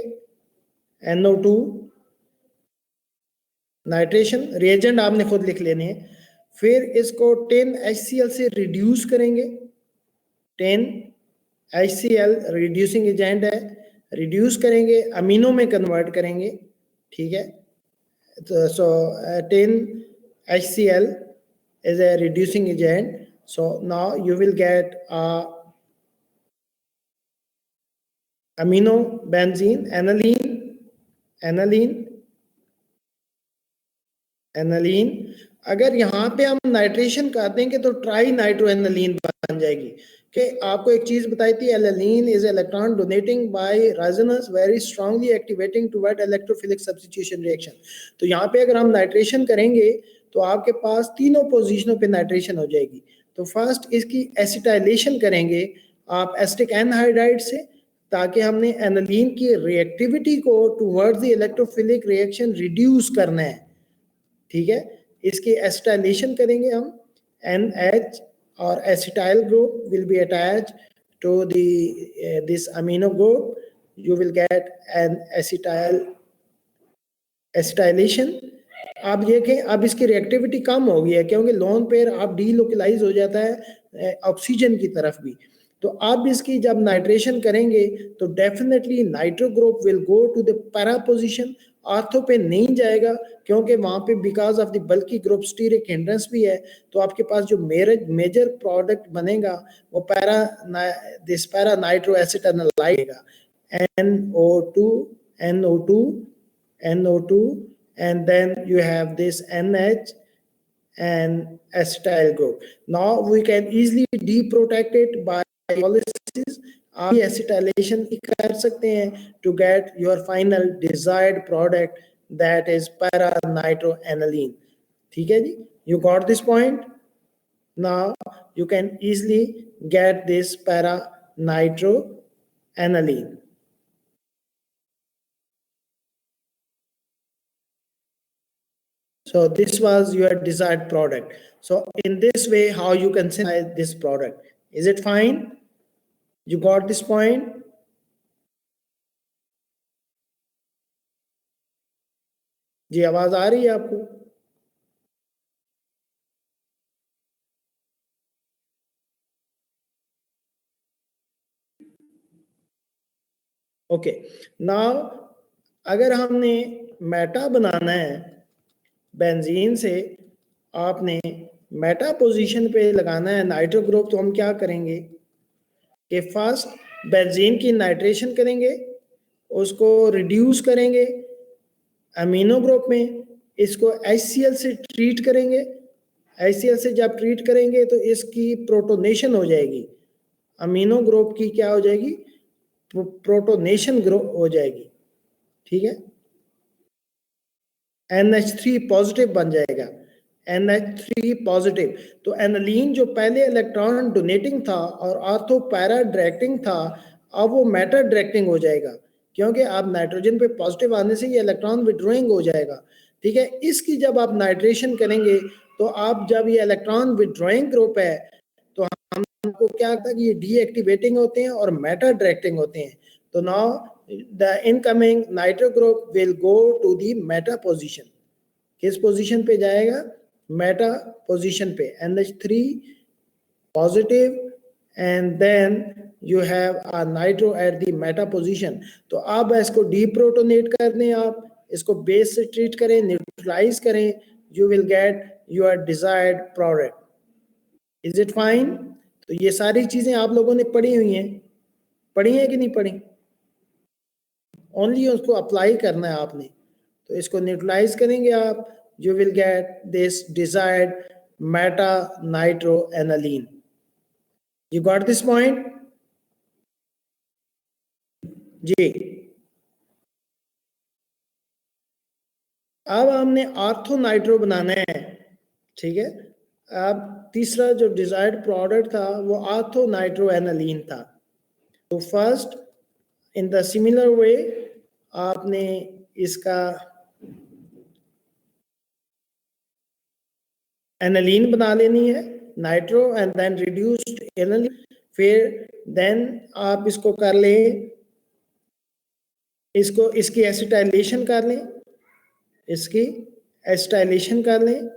NO2 नाइट्रेशन, रिएजेंट आपने खुद लिख लेने हैं। फिर इसको 10 HCl से रिड्यूस करेंगे, 10 HCl रिड्यूसिंग एजेंट है, रिड्यूस करेंगे, अमीनो में कन्वर्ट करेंगे, ठीक है? तो सो 10 HCl is a reducing agent. So now you will get amino benzene, aniline. अगर यहाँ पे हम नाइट्रेशन कर देंगे तो ट्राई नाइट्रो एनालीन बन जाएगी। कि आपको एक चीज बताई थी, aniline is electron donating by resonance very strongly activating toward electrophilic substitution reaction. तो यहाँ पे अगर हम नाइट्रेशन करेंगे तो आपके पास तीनों पोजीशनों पे नाइट्रेशन हो जाएगी। तो फर्स्ट इसकी एसिटाइलेशन करेंगे आप एसिटिक एनहाइड्राइड से, ताकि हमने एनालीन की रिएक्टिविटी को towards the electrophilic reaction reduce करना है, ठीक है? इसकी एसिटाइलेशन करेंगे हम, NH और acetyl group will be attach to this amino group, you will get N acetylation. आप देखें अब इसकी रिएक्टिविटी कम हो गई है, क्योंकि लोन पेयर आप डीलोकलाइज हो जाता है ऑक्सीजन की तरफ भी। तो आप इसकी जब नाइट्रेशन करेंगे तो definitely nitro group will go to the para position, ortho पे नहीं जाएगा, क्योंकि वहां पे because of the bulky group steric hindrance भी है। तो आपके पास जो मेजर प्रोडक्ट बनेगा वो para nitro acetyl NO2 NO2 NO2, and then you have this NH and acetyl group. Now we can easily deprotect it by pyrolysis. आप acetylation कर सकते हैं to get your final desired product, that is para nitroaniline. ठीक है जी? You got this point? Now you can easily get this para nitroaniline. So this was your desired product. So in this way, how you can synthesize this product. Is it fine? You got this point? जी आवाज आ रही है आपको? Okay, now अगर हमने Meta बनाना है benzene से, आपने मेटा पोजीशन पे लगाना है नाइट्रो ग्रुप, तो हम क्या करेंगे कि फर्स्ट बेंजीन की नाइट्रेशन करेंगे, उसको रिड्यूस करेंगे अमीनो ग्रुप में, इसको HCl से ट्रीट करेंगे। HCl से जब ट्रीट करेंगे तो इसकी प्रोटोनेशन हो जाएगी, अमीनो ग्रुप की क्या हो जाएगी, प्रोटोनेशन ग्रुप हो जाएगी, ठीक है? NH3 पॉजिटिव बन जाएगा, NH3 पॉजिटिव। तो एनालीन जो पहले इलेक्ट्रॉन डोनेटिंग था और आर्थो पैरा डायरेक्टिंग था, अब वो मैटर डायरेक्टिंग हो जाएगा, क्योंकि आप नाइट्रोजन पे पॉजिटिव आने से ये इलेक्ट्रॉन विड्रॉइंग हो जाएगा, ठीक है? इसकी जब आप नाइट्रेशन करेंगे तो आप जब ये इलेक्ट्रॉन विड्रॉइंग ग्रुप है तो हमको क्या होता है कि ये डीएक्टिवेटिंग होते हैं और मैटर डायरेक्टिंग होते हैं। तो now the incoming nitro group will go to the meta position. किस पोजीशन पे जाएगा? मेटा पोजीशन पे, NH3 positive and then you have a nitro at the meta position. तो आप इसको डीप्रोटोनेट कर दें, आप इसको बेस से ट्रीट करें, न्यूट्रलाइज करें, you will get your desired product. Is it fine? तो ये सारी चीजें आप लोगों ने पढ़ी हुई हैं, पढ़ी है कि नहीं पढ़ी? ओनली उसको अप्लाई करना है आपने। तो इसको न्यूट्रलाइज करेंगे आप, you will get this desired meta nitro aniline. You got this point? जी। अब हमने आर्थो नाइट्रो बनाना है, ठीक है। अब तीसरा जो डिजायर्ड प्रोडक्ट था वो आर्थो नाइट्रो एनालीन था। तो first in the similar way आपने इसका एनालीन बना लेनी है, nitro and then reduced aniline. फिर देन आप इसको कर लें, इसको इसकी एसिटाइलेशन कर लें, इसकी एसिटाइलेशन कर लें।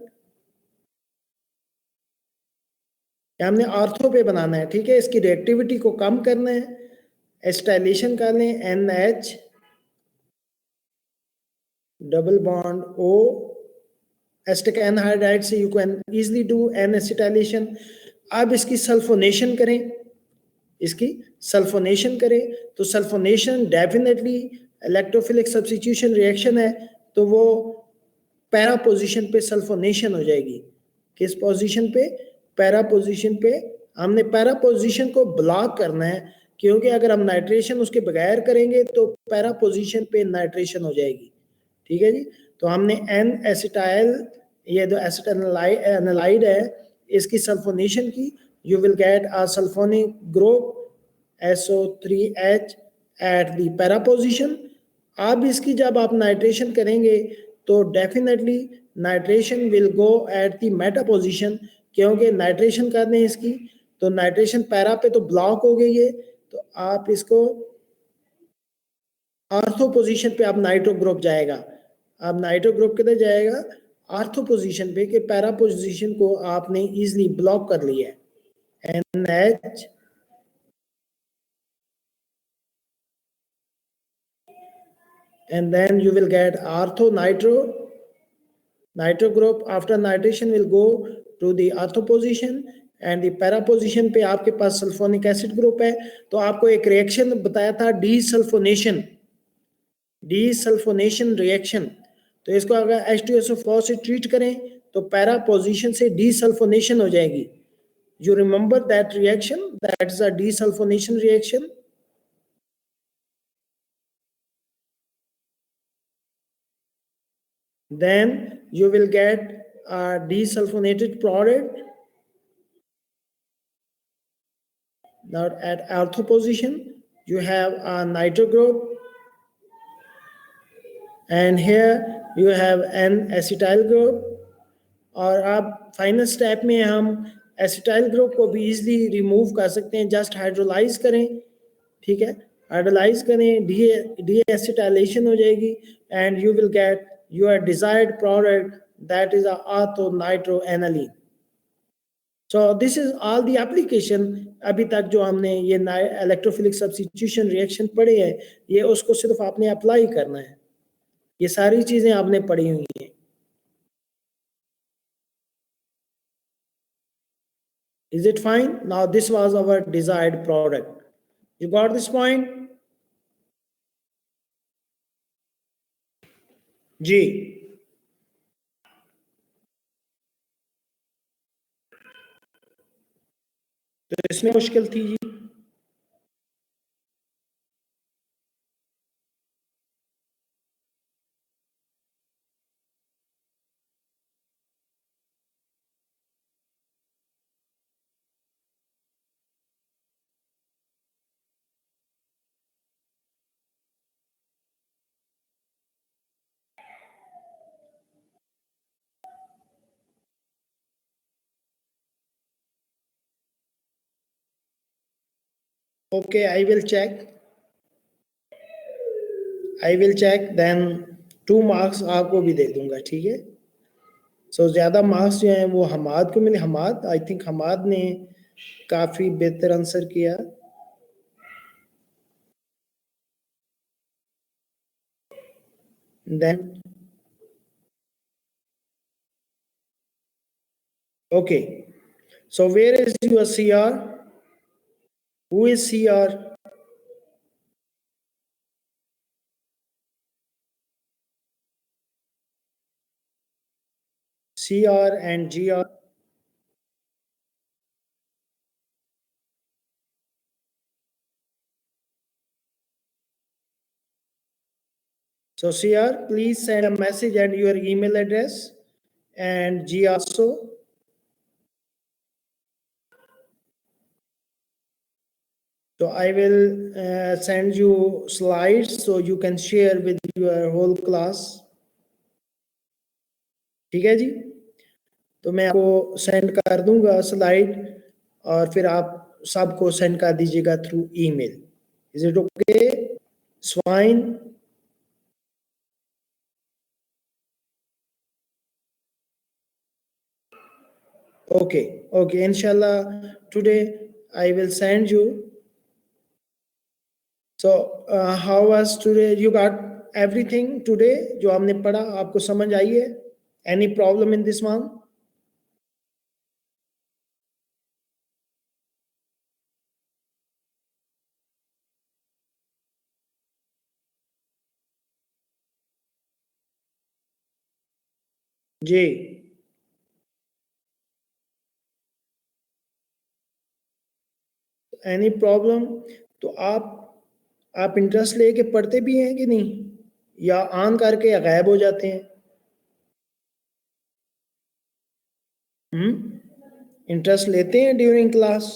हमने आर्थो पे बनाना है, ठीक है। इसकी रिएक्टिविटी को कम करना है, एसिटाइलेशन कर लें, NH double bond O acetic anhydride से you can easily do an acetylation. अब इसकी सल्फोनेशन करें, इसकी सल्फोनेशन करें। तो sulfonation definitely electrophilic substitution reaction है, तो वो पैरा पोजीशन पे सल्फोनेशन हो जाएगी। किस पोजीशन पे? पैरा पोजीशन पे। हमने पैरा पोजीशन को ब्लॉक करना है, क्योंकि अगर हम नाइट्रेशन उसके बगैर करेंगे तो पैरा पोजीशन पे नाइट्रेशन हो जाएगी, ठीक है जी। तो हमने एन एसिटाइल, ये जो एसिटाइल है, इसकी सल्फोनेशन की, you will get a sulphonic group SO3H eight the para position. अब इसकी जब आप नाइट्रेशन करेंगे तो definitely nitration will go at the meta position, क्योंकि नाइट्रेशन करने इसकी, तो नाइट्रेशन पैरा पे तो ब्लॉक हो गई है। तो आप इसको आर्थो पोजीशन पे अब नाइट्रो ग्रुप जाएगा। अब नाइट्रो ग्रुप किधर जाएगा? आर्थो पोजीशन पे, कि पैरा पोजीशन को आपने इजीली ब्लॉक कर लिया है। NH and then you will get ortho nitro group. After nitration will go to the ortho position and the para position पे आपके पास सल्फोनिक एसिड ग्रुप है। तो आपको एक रिएक्शन बताया था, डीसल्फोनेशन रिएक्शन। तो इसको अगर H2SO4 से ट्रीट करें तो पैरा पोजीशन से डीसल्फोनेशन हो जाएगी। You remember that reaction? That is a desulfonation reaction. Then you will get a desulfonated product. Now at ortho position, you have a nitro group, and here you have an acetyl group. और अब final step में हम acetyl group को भी easily remove कर सकते हैं, just hydrolyse करें, ठीक है। हाइड्रोलाइज करें, डी एसिटाइलेशन हो जाएगी and you will get your desired product, that is ortho nitro aniline. So this is all the application. अभी तक जो हमने ये इलेक्ट्रोफिलिक सब्स्टिट्यूशन रिएक्शन पढ़े हैं, ये उसको सिर्फ आपने अप्लाई करना है। ये सारी चीजें आपने पढ़ी हुई हैं। Is it fine? Now this was our desired product. You got this point? जी। तो इसमें मुश्किल थी जी। Okay, I will check then 2 marks आपको भी दे दूंगा, ठीक है। सो ज्यादा मार्क्स जो हैं वो हमाद को मिले। हमाद, आई थिंक हमाद ने काफी बेहतर आंसर किया। Then Okay. So where is your CR? Who is CR? CR and GR. So CR, please send a message and your email address, and G also. So I will send you slides so you can share with your whole class. ठीक है जी, तो मैं आपको send कर दूंगा slide, और फिर आप सबको सेंड कर दीजिएगा through email. Is it okay? Swine. Okay, inshallah today I will send you. So how was today? You got everything today जो हमने पढ़ा, आपको समझ आई है? Any problem in this one? Ji. Any problem? तो आप इंटरेस्ट लेके पढ़ते भी हैं कि नहीं, या ऑन करके या गायब हो जाते हैं? इंटरेस्ट लेते हैं ड्यूरिंग क्लास?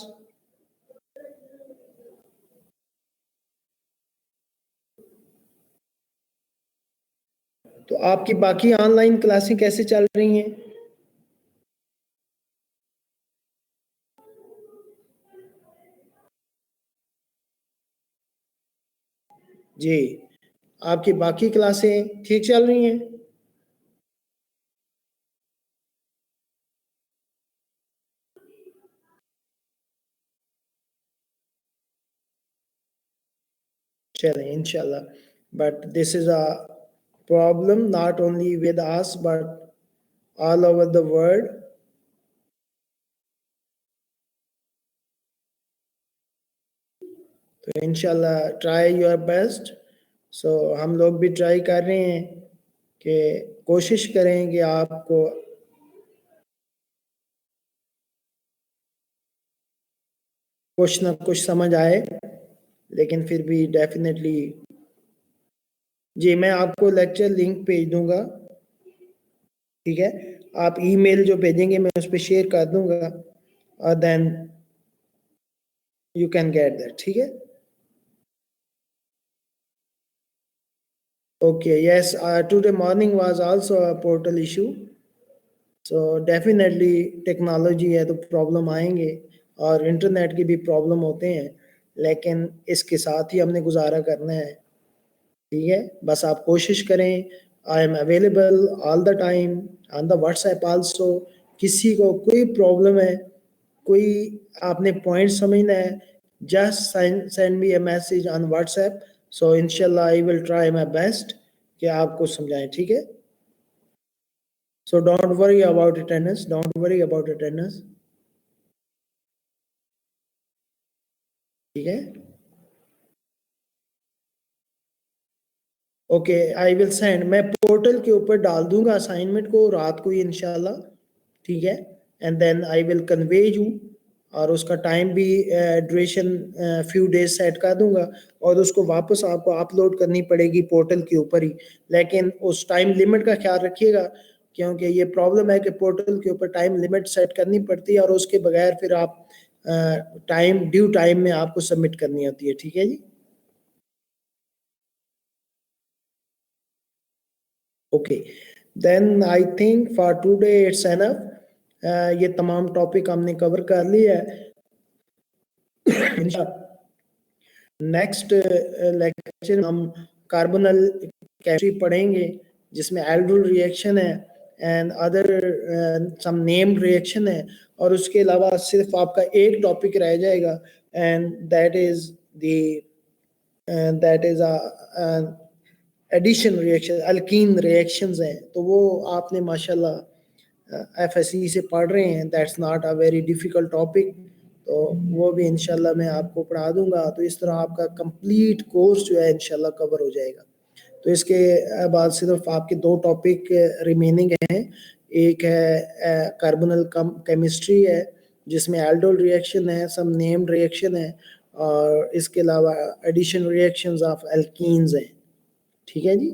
तो आपकी बाकी ऑनलाइन क्लासें कैसे चल रही हैं? जी, आपकी बाकी क्लासें ठीक चल रही हैं? चलें इंशाल्लाह. But this is a problem not only with us but all over the world. तो इंशाल्लाह ट्राई योर बेस्ट. सो हम लोग भी ट्राई कर रहे हैं कि कोशिश करें कि आपको कुछ ना कुछ समझ आए, लेकिन फिर भी डेफिनेटली. जी, मैं आपको लेक्चर लिंक भेज दूंगा. ठीक है, आप ईमेल जो भेजेंगे मैं उस पर शेयर कर दूंगा, और then you can get that. ठीक है. Okay, yes, today morning was also a portal issue. So definitely technology है तो प्रॉब्लम आएंगे, और इंटरनेट की भी प्रॉब्लम होते हैं, लेकिन इसके साथ ही हमने गुजारा करना है. ठीक है, बस आप कोशिश करें. I am available all the time on the WhatsApp also. किसी को कोई प्रॉब्लम है, कोई आपने पॉइंट समझना है, just send me a message on WhatsApp. So इंशाल्लाह I will try my best कि आपको समझाएं. ठीक है. So don't worry about attendance, don't worry about attendance. ठीक है. Okay, I will send. मैं पोर्टल के ऊपर डाल दूंगा असाइनमेंट को रात को ही इंशाल्लाह. ठीक है. And then I will convey you, और उसका टाइम भी ड्यूरेशन फ्यू डेज सेट कर दूंगा, और उसको वापस आपको अपलोड करनी पड़ेगी पोर्टल के ऊपर ही. लेकिन उस टाइम लिमिट का ख्याल रखिएगा, क्योंकि ये प्रॉब्लम है कि पोर्टल के ऊपर टाइम लिमिट सेट करनी पड़ती है, और उसके बगैर फिर आप ड्यू टाइम में आपको सबमिट करनी होती है. ठीक है जी. Okay, then I think for today it's enough. ये तमाम टॉपिक हमने कवर कर लिया है. नेक्स्ट लेक्चर हम कार्बोनल केमिस्ट्री पढ़ेंगे, जिसमें एल्डोल रिएक्शन है and other some named reaction है, और उसके अलावा सिर्फ आपका एक टॉपिक रह जाएगा, and that is addition reaction, alkene reactions हैं. तो वो आपने माशाल्लाह FSE से पढ़ रहे हैं, that's not a very difficult topic, तो वो भी इंशाल्लाह मैं आपको पढ़ा दूंगा। तो इस तरह आपका कंप्लीट कोर्स जो है इंशाल्लाह कवर हो जाएगा। तो इसके बाद सिर्फ आपके दो टॉपिक रिमेनिंग हैं। एक है कार्बोनल केमिस्ट्री है, जिसमें एल्डोल रिएक्शन है, सम नेम्ड रिएक्शन है, और इसके अलावा एडिशन रिएक्शंस ऑफ एल्कीन्स हैं। ठीक है जी।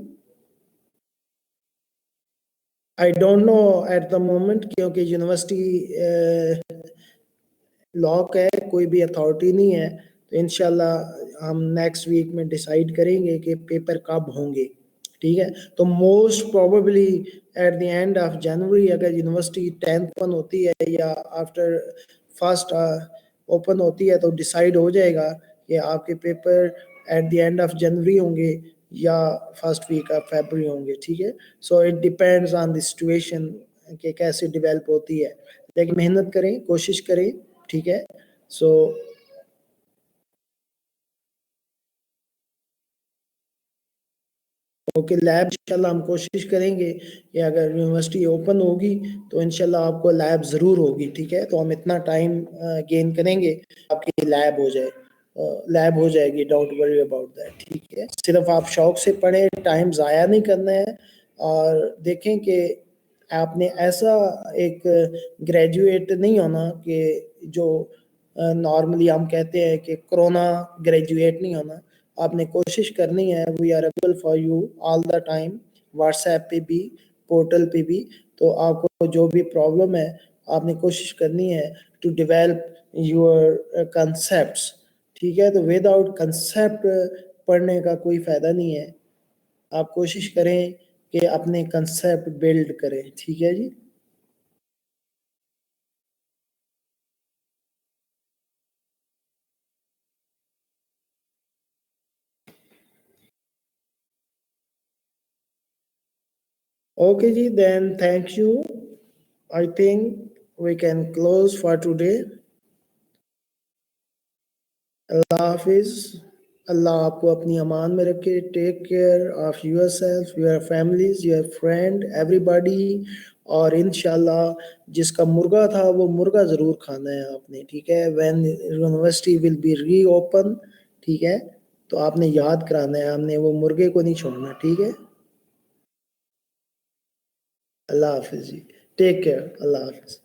I don't know at the moment, क्योंकि यूनिवर्सिटी लॉक है, कोई भी अथॉरिटी नहीं है। तो इंशाल्लाह हम नेक्स्ट वीक में डिसाइड करेंगे कि पेपर कब होंगे। ठीक है, तो most probably at the end of January, अगर यूनिवर्सिटी 10th ओपन होती है या आफ्टर फर्स्ट ओपन होती है, तो डिसाइड हो जाएगा कि आपके paper at the end of January होंगे या फर्स्ट वीक ऑफ फरवरी होंगे। ठीक है, so it depends on the situation कि कैसे डेवलप होती है, लेकिन मेहनत करें, कोशिश करें। ठीक है, सो ओके, लैब इंशाल्लाह हम कोशिश करेंगे कि अगर यूनिवर्सिटी ओपन होगी तो इंशाल्लाह आपको लैब ज़रूर होगी। ठीक है, तो हम इतना टाइम गेन करेंगे, आपकी लैब हो जाए, लैब हो जाएगी, डोंट वरी अबाउट दैट। ठीक है, सिर्फ आप शौक से पढ़ें, टाइम ज़ाया नहीं करना है, और देखें कि आपने ऐसा एक ग्रेजुएट नहीं होना कि जो नॉर्मली हम कहते हैं कि कोरोना ग्रेजुएट नहीं होना। आपने कोशिश करनी है, we are available for you all the time, WhatsApp पे भी, पोर्टल पे भी। तो आपको जो भी प्रॉब्लम है, आपने कोशिश करनी है टू डेवलप योर कंसेप्ट्स। ठीक है, तो विदाउट कंसेप्ट पढ़ने का कोई फायदा नहीं है। आप कोशिश करें कि अपने कंसेप्ट बिल्ड करें। ठीक है जी। Okay ji, then thank you. I think we can close for today. अल्लाह हाफिज। अल्लाह आपको अपनी अमान में रखे। Take care of yourself, your families, your friend, everybody. और इंशाल्लाह जिसका मुर्गा था वो मुर्गा ज़रूर खाना है आपने। ठीक है, व्हेन यूनिवर्सिटी विल बी री ओपन, ठीक है, तो आपने याद कराना है, हमने वो मुर्गे को नहीं छोड़ना। ठीक है, अल्लाह हाफिज जी, टेक केयर, अल्लाह हाफिज।